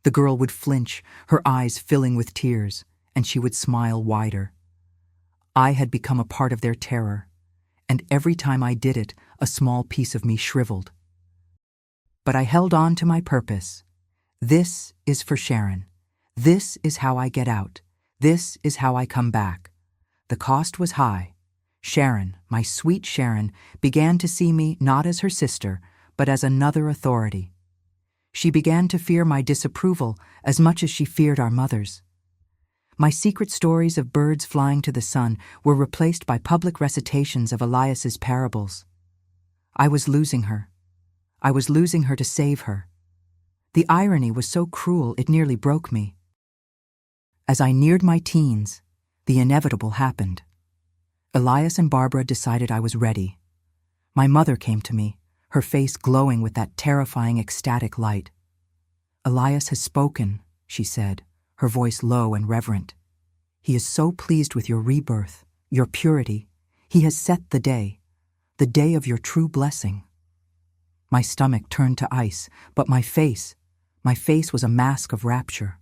The girl would flinch, her eyes filling with tears, and she would smile wider. I had become a part of their terror, and every time I did it, a small piece of me shriveled. But I held on to my purpose. This is for Sharon. This is how I get out. This is how I come back. The cost was high. Sharon, my sweet Sharon, began to see me not as her sister, but as another authority. She began to fear my disapproval as much as she feared our mother's. My secret stories of birds flying to the sun were replaced by public recitations of Elias's parables. I was losing her. I was losing her to save her. The irony was so cruel it nearly broke me. As I neared my teens, the inevitable happened. Elias and Barbara decided I was ready. My mother came to me, her face glowing with that terrifying ecstatic light. "Elias has spoken," she said, her voice low and reverent. "He is so pleased with your rebirth, your purity. He has set the day of your true blessing." My stomach turned to ice, but my face was a mask of rapture.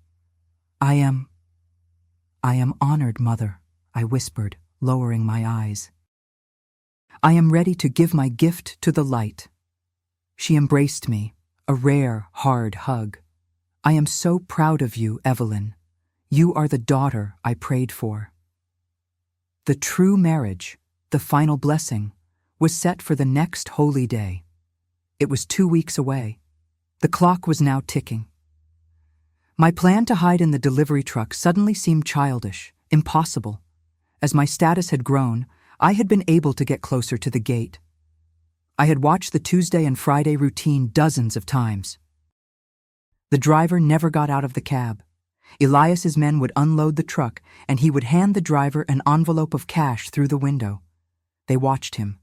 I am honored, Mother," I whispered, lowering my eyes. "I am ready to give my gift to the light." She embraced me, a rare, hard hug. "I am so proud of you, Evelyn. You are the daughter I prayed for." The true marriage, the final blessing, was set for the next holy day. It was 2 weeks away. The clock was now ticking. My plan to hide in the delivery truck suddenly seemed childish, impossible. As my status had grown, I had been able to get closer to the gate. I had watched the Tuesday and Friday routine dozens of times. The driver never got out of the cab. Elias's men would unload the truck, and he would hand the driver an envelope of cash through the window. They watched him.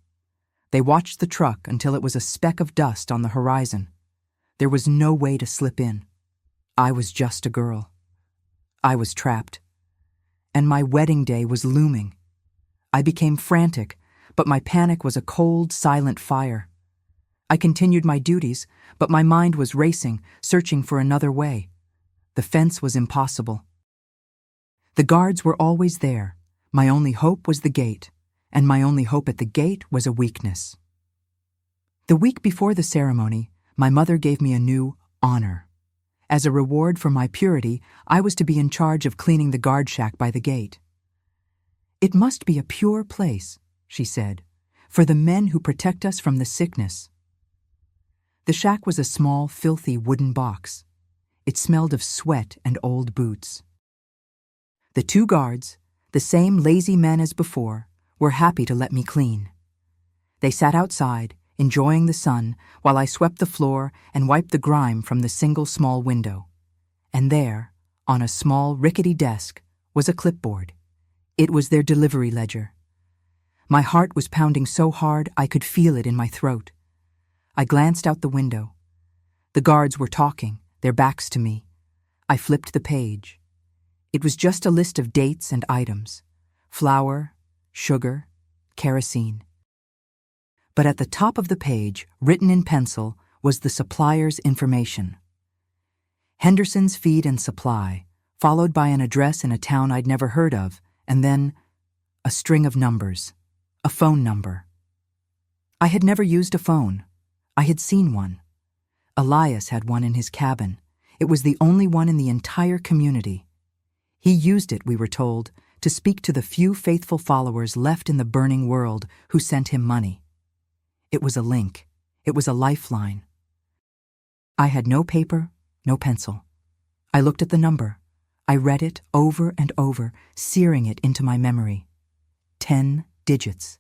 They watched the truck until it was a speck of dust on the horizon. There was no way to slip in. I was just a girl. I was trapped. And my wedding day was looming. I became frantic, but my panic was a cold, silent fire. I continued my duties, but my mind was racing, searching for another way. The fence was impossible. The guards were always there. My only hope was the gate, and my only hope at the gate was a weakness. The week before the ceremony, my mother gave me a new honor. As a reward for my purity, I was to be in charge of cleaning the guard shack by the gate. "It must be a pure place," she said, "for the men who protect us from the sickness." The shack was a small, filthy wooden box. It smelled of sweat and old boots. The 2 guards, the same lazy men as before, were happy to let me clean. They sat outside, enjoying the sun, while I swept the floor and wiped the grime from the single small window. And there, on a small, rickety desk, was a clipboard. It was their delivery ledger. My heart was pounding so hard I could feel it in my throat. I glanced out the window. The guards were talking, their backs to me. I flipped the page. It was just a list of dates and items: flour, sugar, kerosene. But at the top of the page, written in pencil, was the supplier's information. Henderson's Feed and Supply, followed by an address in a town I'd never heard of, and then a string of numbers, a phone number. I had never used a phone. I had seen one. Elias had one in his cabin. It was the only one in the entire community. He used it, we were told, to speak to the few faithful followers left in the burning world who sent him money. It was a link. It was a lifeline. I had no paper, no pencil. I looked at the number. I read it over and over, searing it into my memory. 10 digits.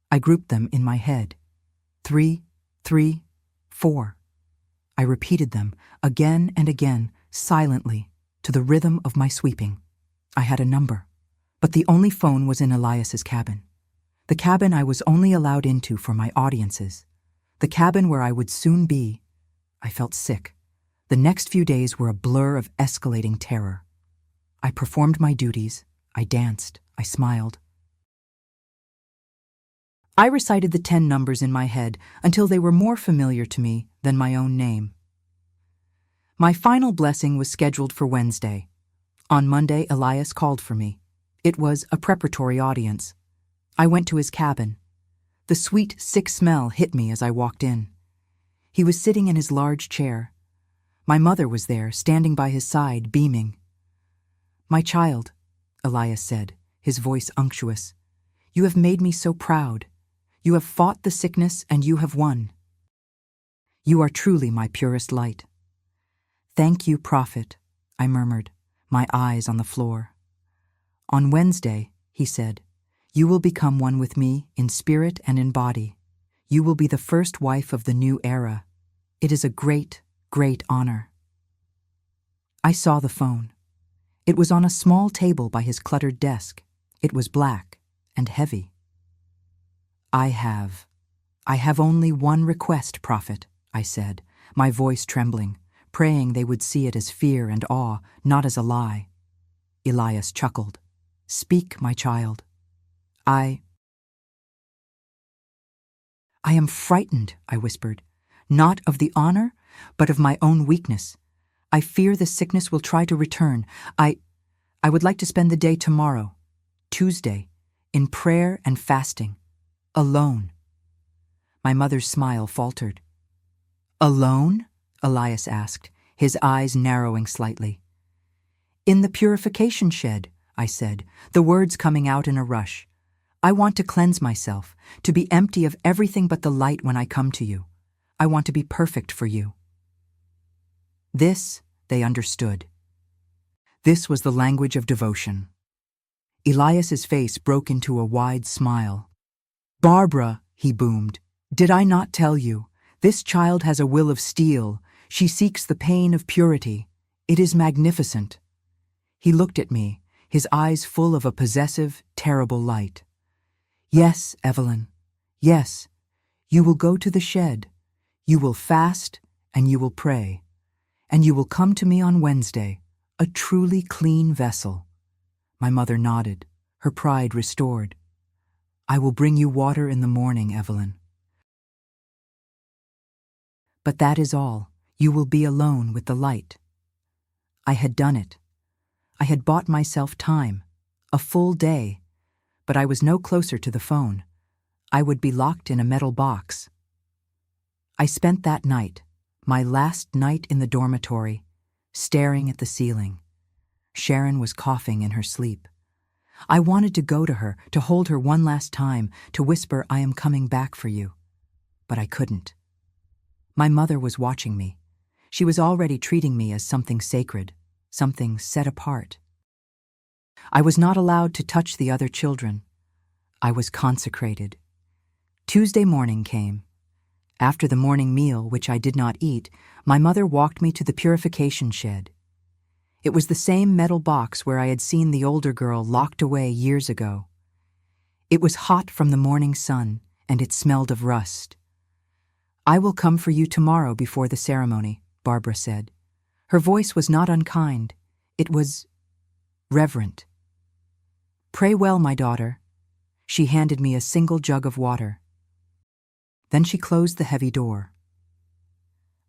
I grouped them in my head. 3, 3, 4. I repeated them again and again, silently, to the rhythm of my sweeping. I had a number, but the only phone was in Elias's cabin. The cabin I was only allowed into for my audiences. The cabin where I would soon be. I felt sick. The next few days were a blur of escalating terror. I performed my duties. I danced. I smiled. I recited the 10 numbers in my head until they were more familiar to me than my own name. My final blessing was scheduled for Wednesday. On Monday, Elias called for me. It was a preparatory audience. I went to his cabin. The sweet, sick smell hit me as I walked in. He was sitting in his large chair. My mother was there, standing by his side, beaming. "My child," Elias said, his voice unctuous, "you have made me so proud. You have fought the sickness and you have won. You are truly my purest light." "Thank you, Prophet," I murmured, my eyes on the floor. "On Wednesday," he said, "you will become one with me in spirit and in body. You will be the first wife of the new era. It is a great, great honor." I saw the phone. It was on a small table by his cluttered desk. It was black and heavy. I have only one request, Prophet," I said, my voice trembling, praying they would see it as fear and awe, not as a lie. Elias chuckled. "Speak, my child." I am frightened," I whispered, "not of the honor, but of my own weakness. I fear the sickness will try to return. I would like to spend the day tomorrow, Tuesday, in prayer and fasting. Alone." My mother's smile faltered. "Alone?" Elias asked, his eyes narrowing slightly. "In the purification shed," I said, the words coming out in a rush. "I want to cleanse myself, to be empty of everything but the light when I come to you. I want to be perfect for you." This, they understood. This was the language of devotion. Elias's face broke into a wide smile. "Barbara," he boomed, "did I not tell you? This child has a will of steel. She seeks the pain of purity. It is magnificent." He looked at me, his eyes full of a possessive, terrible light. "Yes, Evelyn, yes. You will go to the shed. You will fast and you will pray. And you will come to me on Wednesday, a truly clean vessel." My mother nodded, her pride restored. "I will bring you water in the morning, Evelyn. But that is all. You will be alone with the light." I had done it. I had bought myself time, a full day, but I was no closer to the phone. I would be locked in a metal box. I spent that night, my last night in the dormitory, staring at the ceiling. Sharon was coughing in her sleep. I wanted to go to her, to hold her one last time, to whisper, "I am coming back for you." But I couldn't. My mother was watching me. She was already treating me as something sacred, something set apart. I was not allowed to touch the other children. I was consecrated. Tuesday morning came. After the morning meal, which I did not eat, my mother walked me to the purification shed. It was the same metal box where I had seen the older girl locked away years ago. It was hot from the morning sun, and it smelled of rust. "I will come for you tomorrow before the ceremony," Barbara said. Her voice was not unkind. It was reverent. "Pray well, my daughter." She handed me a single jug of water. Then she closed the heavy door.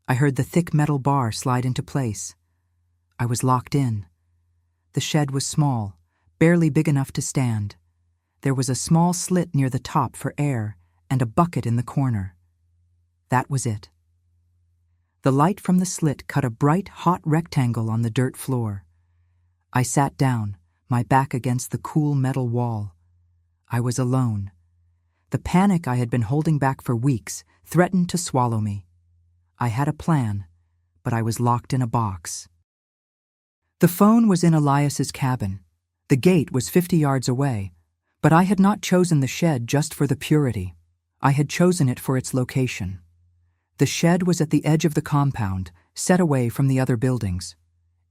I heard the thick metal bar slide into place. I was locked in. The shed was small, barely big enough to stand. There was a small slit near the top for air and a bucket in the corner. That was it. The light from the slit cut a bright, hot rectangle on the dirt floor. I sat down, my back against the cool metal wall. I was alone. The panic I had been holding back for weeks threatened to swallow me. I had a plan, but I was locked in a box. The phone was in Elias's cabin. The gate was 50 yards away, but I had not chosen the shed just for the purity. I had chosen it for its location. The shed was at the edge of the compound, set away from the other buildings.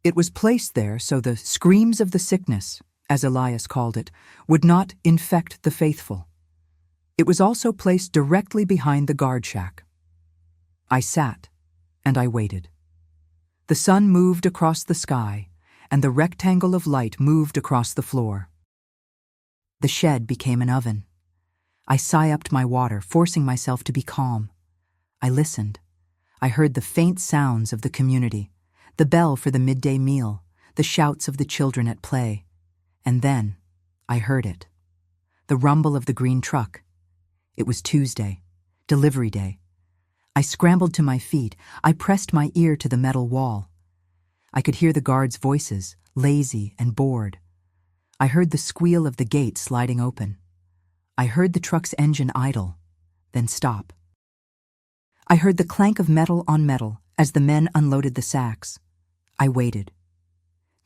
It was placed there so the screams of the sickness, as Elias called it, would not infect the faithful. It was also placed directly behind the guard shack. I sat, and I waited. The sun moved across the sky, and the rectangle of light moved across the floor. The shed became an oven. I sigh-upped my water, forcing myself to be calm. I listened. I heard the faint sounds of the community, the bell for the midday meal, the shouts of the children at play. And then, I heard it. The rumble of the green truck. It was Tuesday, delivery day. I scrambled to my feet. I pressed my ear to the metal wall. I could hear the guards' voices, lazy and bored. I heard the squeal of the gate sliding open. I heard the truck's engine idle, then stop. I heard the clank of metal on metal as the men unloaded the sacks. I waited.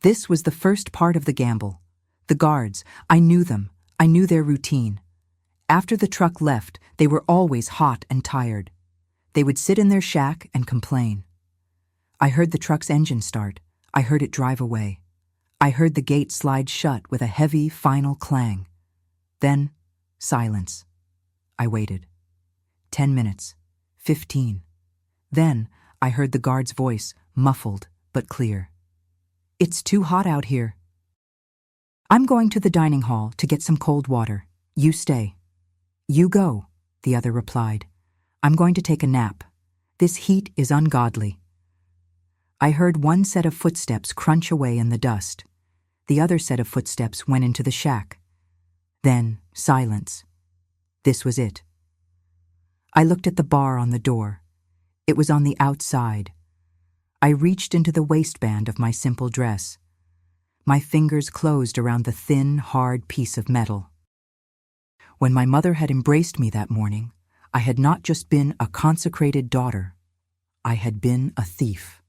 This was the first part of the gamble. The guards, I knew them. I knew their routine. After the truck left, they were always hot and tired. They would sit in their shack and complain. I heard the truck's engine start. I heard it drive away. I heard the gate slide shut with a heavy, final clang. Then, silence. I waited. 10 minutes. 15. Then, I heard the guard's voice, muffled but clear. "It's too hot out here." "I'm going to the dining hall to get some cold water. You stay." "You go," the other replied. "I'm going to take a nap. This heat is ungodly." I heard one set of footsteps crunch away in the dust. The other set of footsteps went into the shack. Then, silence. This was it. I looked at the bar on the door. It was on the outside. I reached into the waistband of my simple dress. My fingers closed around the thin, hard piece of metal. When my mother had embraced me that morning, I had not just been a consecrated daughter. I had been a thief.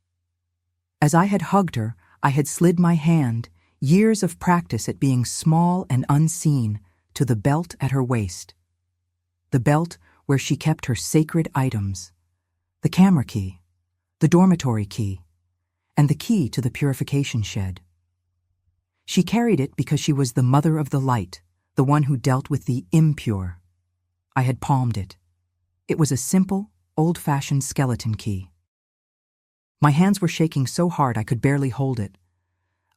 As I had hugged her, I had slid my hand, years of practice at being small and unseen, to the belt at her waist. The belt where she kept her sacred items, the camera key, the dormitory key, and the key to the purification shed. She carried it because she was the mother of the light, the one who dealt with the impure. I had palmed it. It was a simple, old-fashioned skeleton key. My hands were shaking so hard I could barely hold it.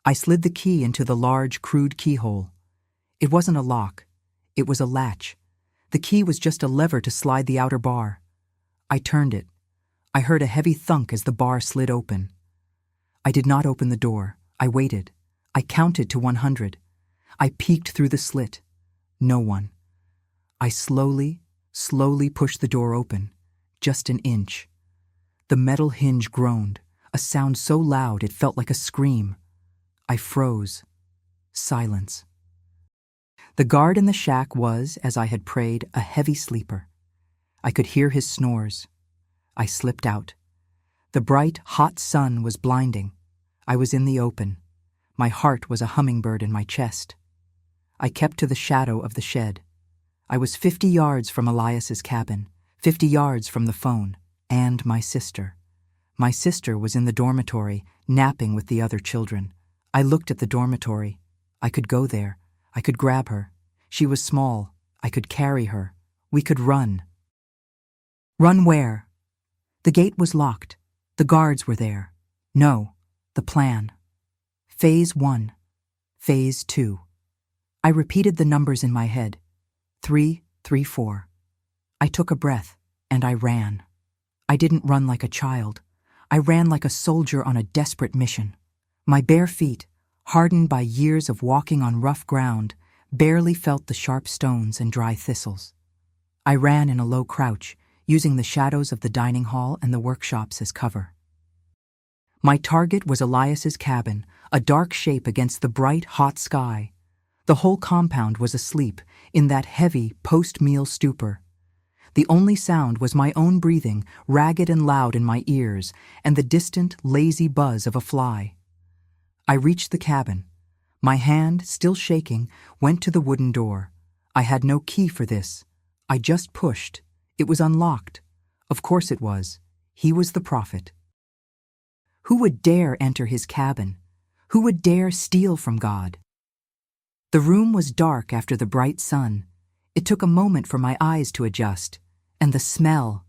I slid the key into the large, crude keyhole. It wasn't a lock. It was a latch. The key was just a lever to slide the outer bar. I turned it. I heard a heavy thunk as the bar slid open. I did not open the door. I waited. I counted to 100. I peeked through the slit. No one. I slowly pushed the door open, just an inch. The metal hinge groaned, a sound so loud it felt like a scream. I froze. Silence. The guard in the shack was, as I had prayed, a heavy sleeper. I could hear his snores. I slipped out. The bright, hot sun was blinding. I was in the open. My heart was a hummingbird in my chest. I kept to the shadow of the shed. I was 50 yards from Elias's cabin, 50 yards from the phone, and my sister. My sister was in the dormitory, napping with the other children. I looked at the dormitory. I could go there. I could grab her. She was small. I could carry her. We could run. Run where? The gate was locked. The guards were there. No, the plan. Phase 1. Phase 2. I repeated the numbers in my head. 3, 3, 4. I took a breath, and I ran. I didn't run like a child. I ran like a soldier on a desperate mission. My bare feet, hardened by years of walking on rough ground, barely felt the sharp stones and dry thistles. I ran in a low crouch, using the shadows of the dining hall and the workshops as cover. My target was Elias's cabin, a dark shape against the bright, hot sky. The whole compound was asleep in that heavy, post-meal stupor. The only sound was my own breathing, ragged and loud in my ears, and the distant, lazy buzz of a fly. I reached the cabin. My hand, still shaking, went to the wooden door. I had no key for this. I just pushed. It was unlocked. Of course it was. He was the prophet. Who would dare enter his cabin? Who would dare steal from God? The room was dark after the bright sun. It took a moment for my eyes to adjust. And the smell.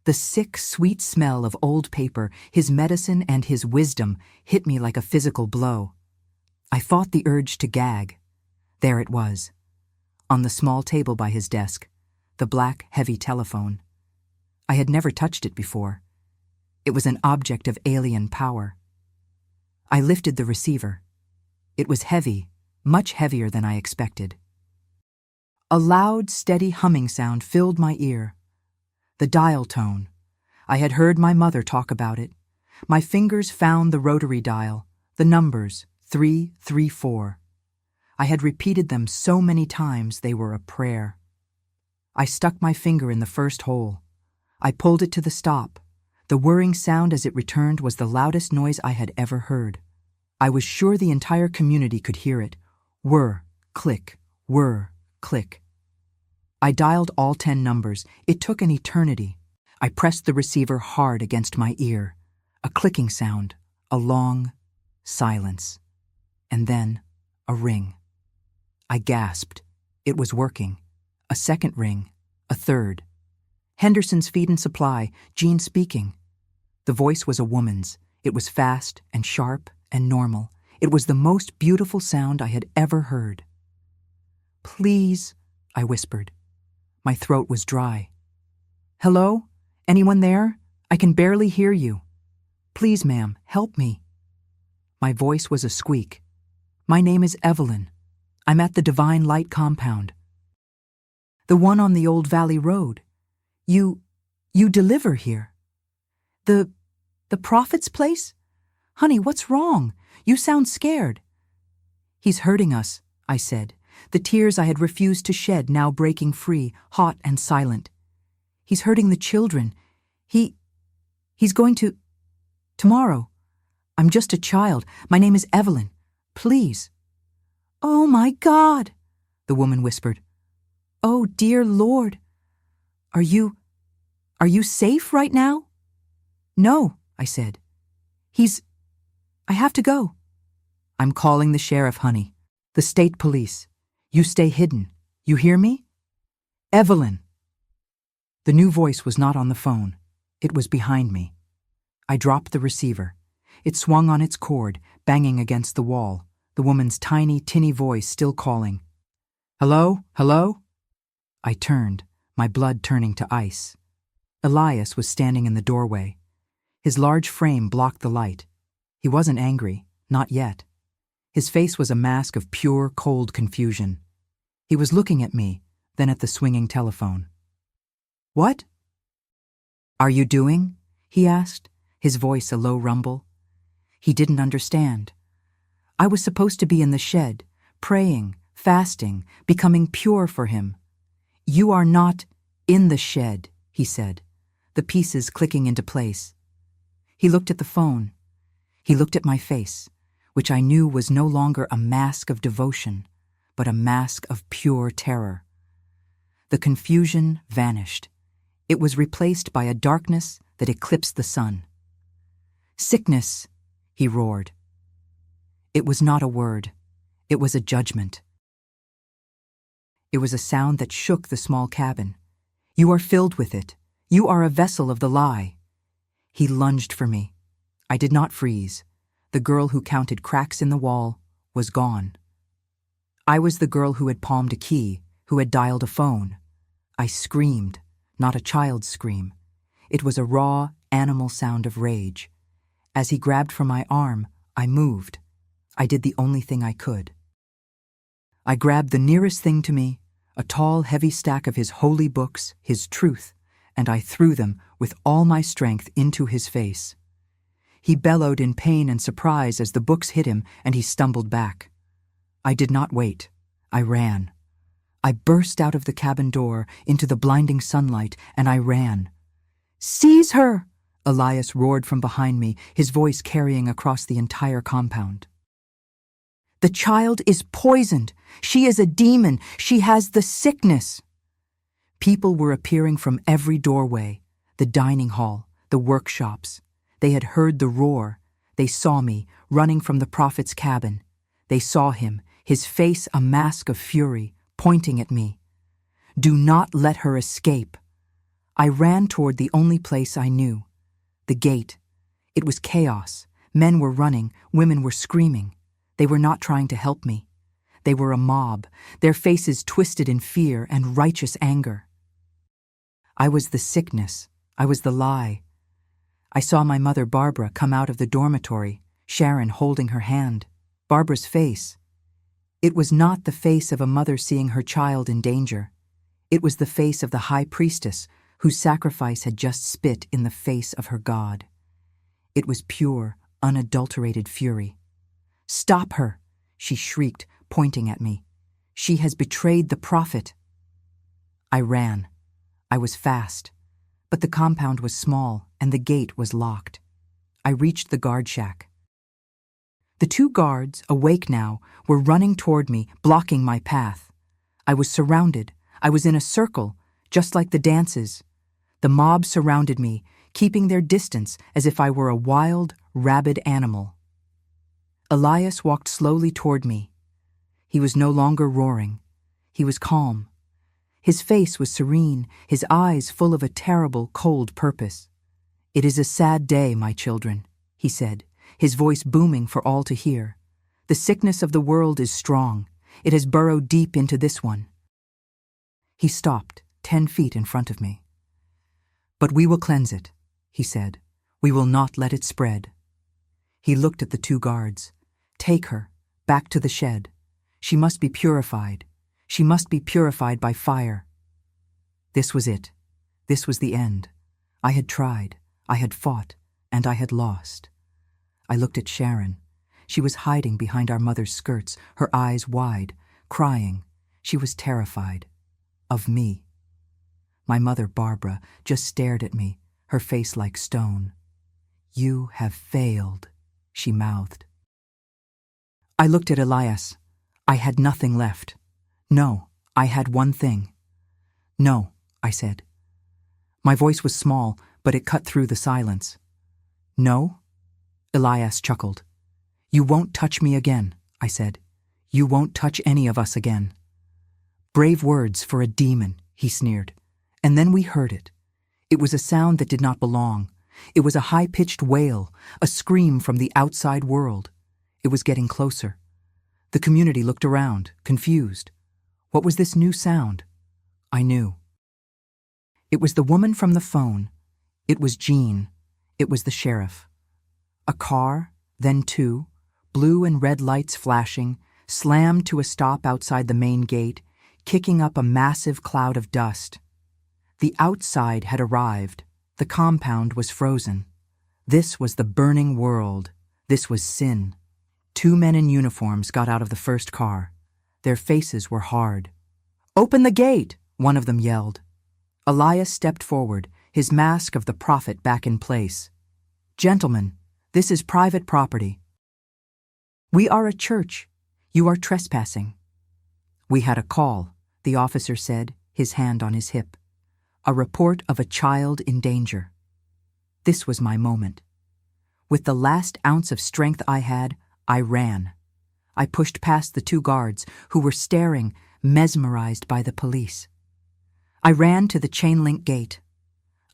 The sick, sweet smell of old paper, his medicine and his wisdom, hit me like a physical blow. I fought the urge to gag. There it was. On the small table by his desk, the black, heavy telephone. I had never touched it before. It was an object of alien power. I lifted the receiver. It was heavy, much heavier than I expected. A loud, steady humming sound filled my ear. The dial tone. I had heard my mother talk about it. My fingers found the rotary dial, the numbers, 334. I had repeated them so many times they were a prayer. I stuck my finger in the first hole. I pulled it to the stop. The whirring sound as it returned was the loudest noise I had ever heard. I was sure the entire community could hear it. Whir, click, whir, click. I dialed all 10 numbers. It took an eternity. I pressed the receiver hard against my ear. A clicking sound, a long silence, and then a ring. I gasped. It was working. A second ring, a third. Henderson's Feed and Supply, Jean speaking. The voice was a woman's. It was fast and sharp and normal. It was the most beautiful sound I had ever heard. "Please," I whispered. My throat was dry. "Hello? Anyone there? I can barely hear you. Please, ma'am, help me." My voice was a squeak. "My name is Evelyn. I'm at the Divine Light compound. The one on the Old Valley Road. You deliver here. The Prophet's place? Honey, what's wrong? You sound scared." "He's hurting us," I said, the tears I had refused to shed now breaking free, hot and silent. "He's hurting the children. He's going to... tomorrow. I'm just a child. My name is Evelyn. Please." "Oh, my God," the woman whispered. "Oh, dear Lord. Are you safe right now?" "No," I said. I have to go." "I'm calling the sheriff, honey. The state police. You stay hidden. You hear me? Evelyn." The new voice was not on the phone. It was behind me. I dropped the receiver. It swung on its cord, banging against the wall, the woman's tiny, tinny voice still calling. "Hello? Hello?" I turned, my blood turning to ice. Elias was standing in the doorway. His large frame blocked the light. He wasn't angry, not yet. His face was a mask of pure, cold confusion. He was looking at me, then at the swinging telephone. "What are you doing?" he asked, his voice a low rumble. He didn't understand. I was supposed to be in the shed, praying, fasting, becoming pure for him. "You are not in the shed," he said, the pieces clicking into place. He looked at the phone. He looked at my face, which I knew was no longer a mask of devotion, but a mask of pure terror. The confusion vanished. It was replaced by a darkness that eclipsed the sun. "Sickness," he roared. It was not a word. It was a judgment. It was a sound that shook the small cabin. "You are filled with it. You are a vessel of the lie." He lunged for me. I did not freeze. The girl who counted cracks in the wall was gone. I was the girl who had palmed a key, who had dialed a phone. I screamed, not a child's scream. It was a raw, animal sound of rage. As he grabbed for my arm, I moved. I did the only thing I could. I grabbed the nearest thing to me, a tall, heavy stack of his holy books, his truth, and I threw them with all my strength into his face. He bellowed in pain and surprise as the books hit him, and he stumbled back. I did not wait. I ran. I burst out of the cabin door into the blinding sunlight, and I ran. "Seize her!" Elias roared from behind me, his voice carrying across the entire compound. "The child is poisoned. She is a demon. She has the sickness." People were appearing from every doorway, the dining hall, the workshops. They had heard the roar. They saw me, running from the prophet's cabin. They saw him, his face a mask of fury, pointing at me. Do not let her escape. I ran toward the only place I knew, the gate. It was chaos. Men were running, women were screaming. They were not trying to help me. They were a mob, their faces twisted in fear and righteous anger. I was the sickness. I was the lie. I saw my mother Barbara come out of the dormitory, Sharon holding her hand. Barbara's face. It was not the face of a mother seeing her child in danger. It was the face of the high priestess whose sacrifice had just spit in the face of her God. It was pure, unadulterated fury. "Stop her!" she shrieked, pointing at me. "She has betrayed the prophet." I ran. I was fast. But the compound was small and the gate was locked. I reached the guard shack. The two guards, awake now, were running toward me, blocking my path. I was surrounded. I was in a circle, just like the dances. The mob surrounded me, keeping their distance as if I were a wild, rabid animal. Elias walked slowly toward me. He was no longer roaring. He was calm. His face was serene, his eyes full of a terrible, cold purpose. "It is a sad day, my children," he said, his voice booming for all to hear. "The sickness of the world is strong. It has burrowed deep into this one." He stopped, 10 feet in front of me. "But we will cleanse it," he said. "We will not let it spread." He looked at the two guards. "Take her, back to the shed. She must be purified. She must be purified by fire." This was it. This was the end. I had tried, I had fought, and I had lost. I looked at Sharon. She was hiding behind our mother's skirts, her eyes wide, crying. She was terrified. Of me. My mother, Barbara, just stared at me, her face like stone. "You have failed," she mouthed. I looked at Elias. I had nothing left. No, I had one thing. "No," I said. My voice was small, but it cut through the silence. "No?" Elias chuckled. "You won't touch me again," I said. "You won't touch any of us again." "Brave words for a demon," he sneered. And then we heard it. It was a sound that did not belong. It was a high-pitched wail, a scream from the outside world. It was getting closer. The community looked around, confused. What was this new sound? I knew. It was the woman from the phone. It was Jean. It was the sheriff. A car, then two, blue and red lights flashing, slammed to a stop outside the main gate, kicking up a massive cloud of dust. The outside had arrived. The compound was frozen. This was the burning world. This was sin. Two men in uniforms got out of the first car. Their faces were hard. "Open the gate!" one of them yelled. Elias stepped forward, his mask of the prophet back in place. "Gentlemen, this is private property." "We are a church. You are trespassing." "We had a call," the officer said, his hand on his hip. "A report of a child in danger." This was my moment. With the last ounce of strength I had, I ran. I pushed past the two guards, who were staring, mesmerized by the police. I ran to the chain-link gate.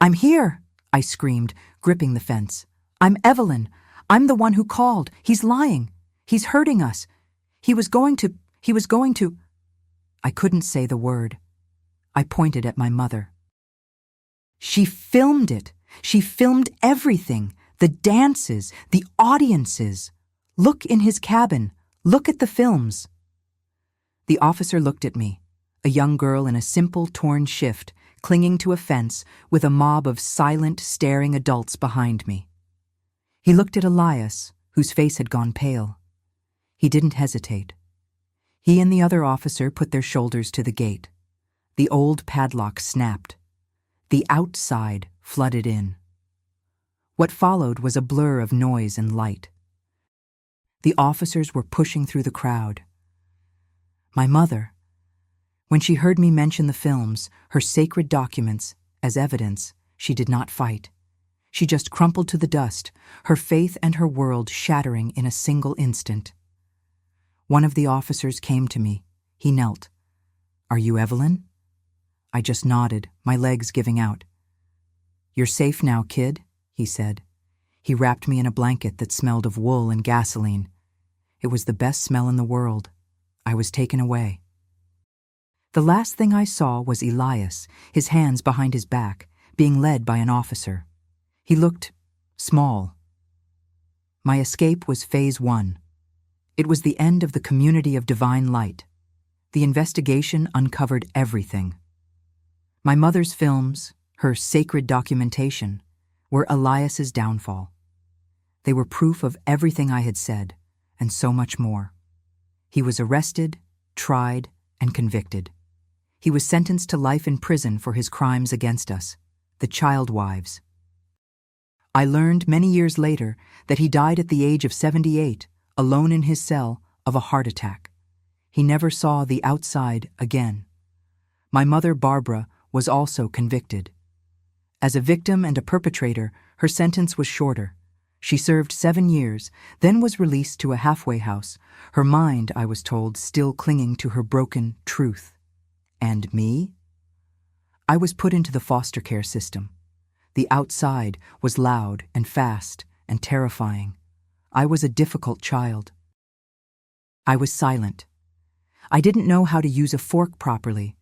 "I'm here!" I screamed, gripping the fence. "I'm Evelyn. I'm the one who called. He's lying. He's hurting us. He was going to... I couldn't say the word. I pointed at my mother. She filmed it. She filmed everything. The dances, the audiences. "Look in his cabin. Look at the films." The officer looked at me, a young girl in a simple torn shift, clinging to a fence with a mob of silent, staring adults behind me. He looked at Elias, whose face had gone pale. He didn't hesitate. He and the other officer put their shoulders to the gate. The old padlock snapped. The outside flooded in. What followed was a blur of noise and light. The officers were pushing through the crowd. My mother, when she heard me mention the films, her sacred documents, as evidence, she did not fight. She just crumpled to the dust, her faith and her world shattering in a single instant. One of the officers came to me. He knelt. "Are you Evelyn?" I just nodded, my legs giving out. "You're safe now, kid," he said. He wrapped me in a blanket that smelled of wool and gasoline. It was the best smell in the world. I was taken away. The last thing I saw was Elias, his hands behind his back, being led by an officer. He looked small. My escape was phase 1. It was the end of the community of divine light. The investigation uncovered everything. My mother's films, her sacred documentation, were Elias's downfall. They were proof of everything I had said, and so much more. He was arrested, tried, and convicted. He was sentenced to life in prison for his crimes against us, the child wives. I learned many years later that he died at the age of 78, alone in his cell, of a heart attack. He never saw the outside again. My mother, Barbara, was also convicted. As a victim and a perpetrator, her sentence was shorter. She served 7 years, then was released to a halfway house, her mind, I was told, still clinging to her broken truth. And me? I was put into the foster care system. The outside was loud and fast and terrifying. I was a difficult child. I was silent. I didn't know how to use a fork properly.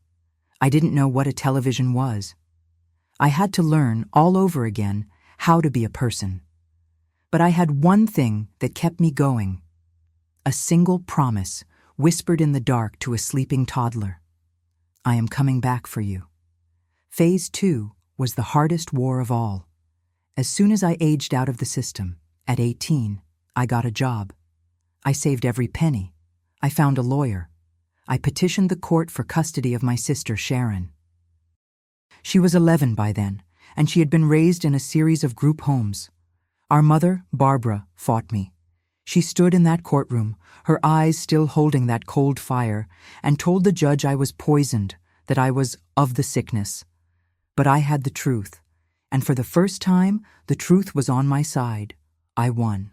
I didn't know what a television was. I had to learn all over again how to be a person. But I had one thing that kept me going. A single promise whispered in the dark to a sleeping toddler. I am coming back for you. Phase 2 was the hardest war of all. As soon as I aged out of the system, at 18, I got a job. I saved every penny. I found a lawyer. I petitioned the court for custody of my sister, Sharon. She was 11 by then, and she had been raised in a series of group homes. Our mother, Barbara, fought me. She stood in that courtroom, her eyes still holding that cold fire, and told the judge I was poisoned, that I was of the sickness. But I had the truth, and for the first time, the truth was on my side. I won.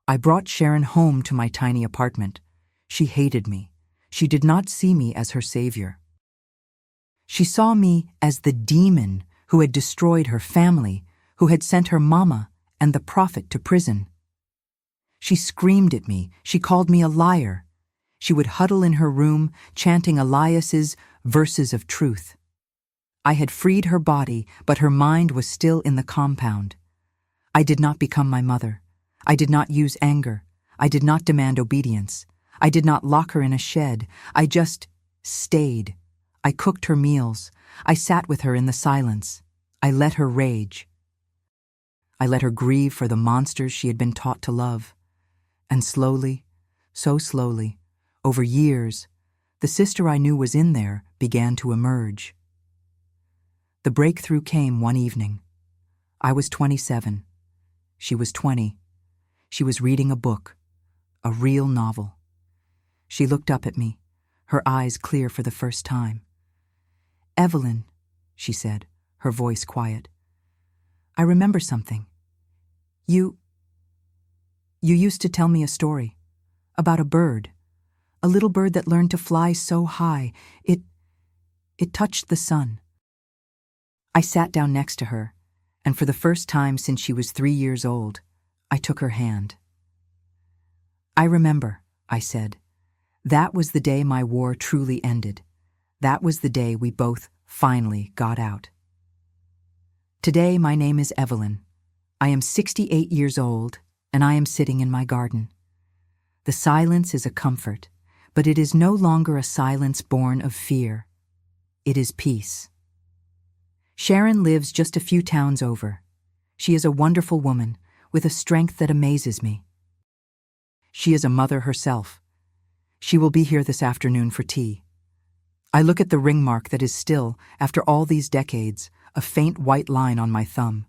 I brought Sharon home to my tiny apartment. She hated me. She did not see me as her savior. She saw me as the demon who had destroyed her family, who had sent her mama and the prophet to prison. She screamed at me. She called me a liar. She would huddle in her room, chanting Elias's verses of truth. I had freed her body, but her mind was still in the compound. I did not become my mother. I did not use anger. I did not demand obedience. I did not lock her in a shed. I just stayed. I cooked her meals. I sat with her in the silence. I let her rage. I let her grieve for the monsters she had been taught to love. And slowly, so slowly, over years, the sister I knew was in there began to emerge. The breakthrough came one evening. I was 27. She was 20. She was reading a book, a real novel. She looked up at me, her eyes clear for the first time. "Evelyn," she said, her voice quiet. "I remember something. You used to tell me a story about a bird, a little bird that learned to fly so high, it touched the sun." I sat down next to her, and for the first time since she was 3 years old, I took her hand. "I remember," I said. "That was the day my war truly ended. That was the day we both finally got out. Today my name is Evelyn. I am 68 years old, and I am sitting in my garden. The silence is a comfort, but it is no longer a silence born of fear. It is peace." Sharon lives just a few towns over. She is a wonderful woman with a strength that amazes me. She is a mother herself. She will be here this afternoon for tea. I look at the ring mark that is still, after all these decades, a faint white line on my thumb.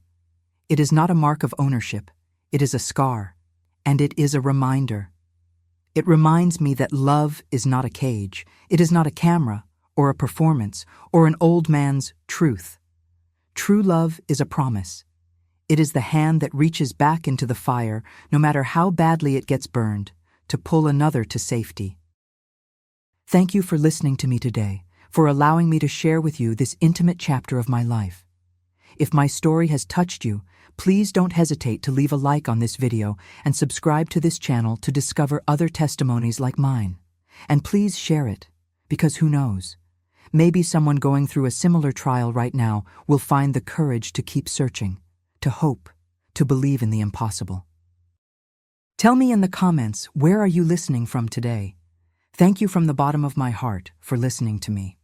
It is not a mark of ownership. It is a scar, and it is a reminder. It reminds me that love is not a cage. It is not a camera, or a performance, or an old man's truth. True love is a promise. It is the hand that reaches back into the fire, no matter how badly it gets burned, to pull another to safety. Thank you for listening to me today, for allowing me to share with you this intimate chapter of my life. If my story has touched you, please don't hesitate to leave a like on this video and subscribe to this channel to discover other testimonies like mine. And please share it, because who knows? Maybe someone going through a similar trial right now will find the courage to keep searching, to hope, to believe in the impossible. Tell me in the comments, where are you listening from today? Thank you from the bottom of my heart for listening to me.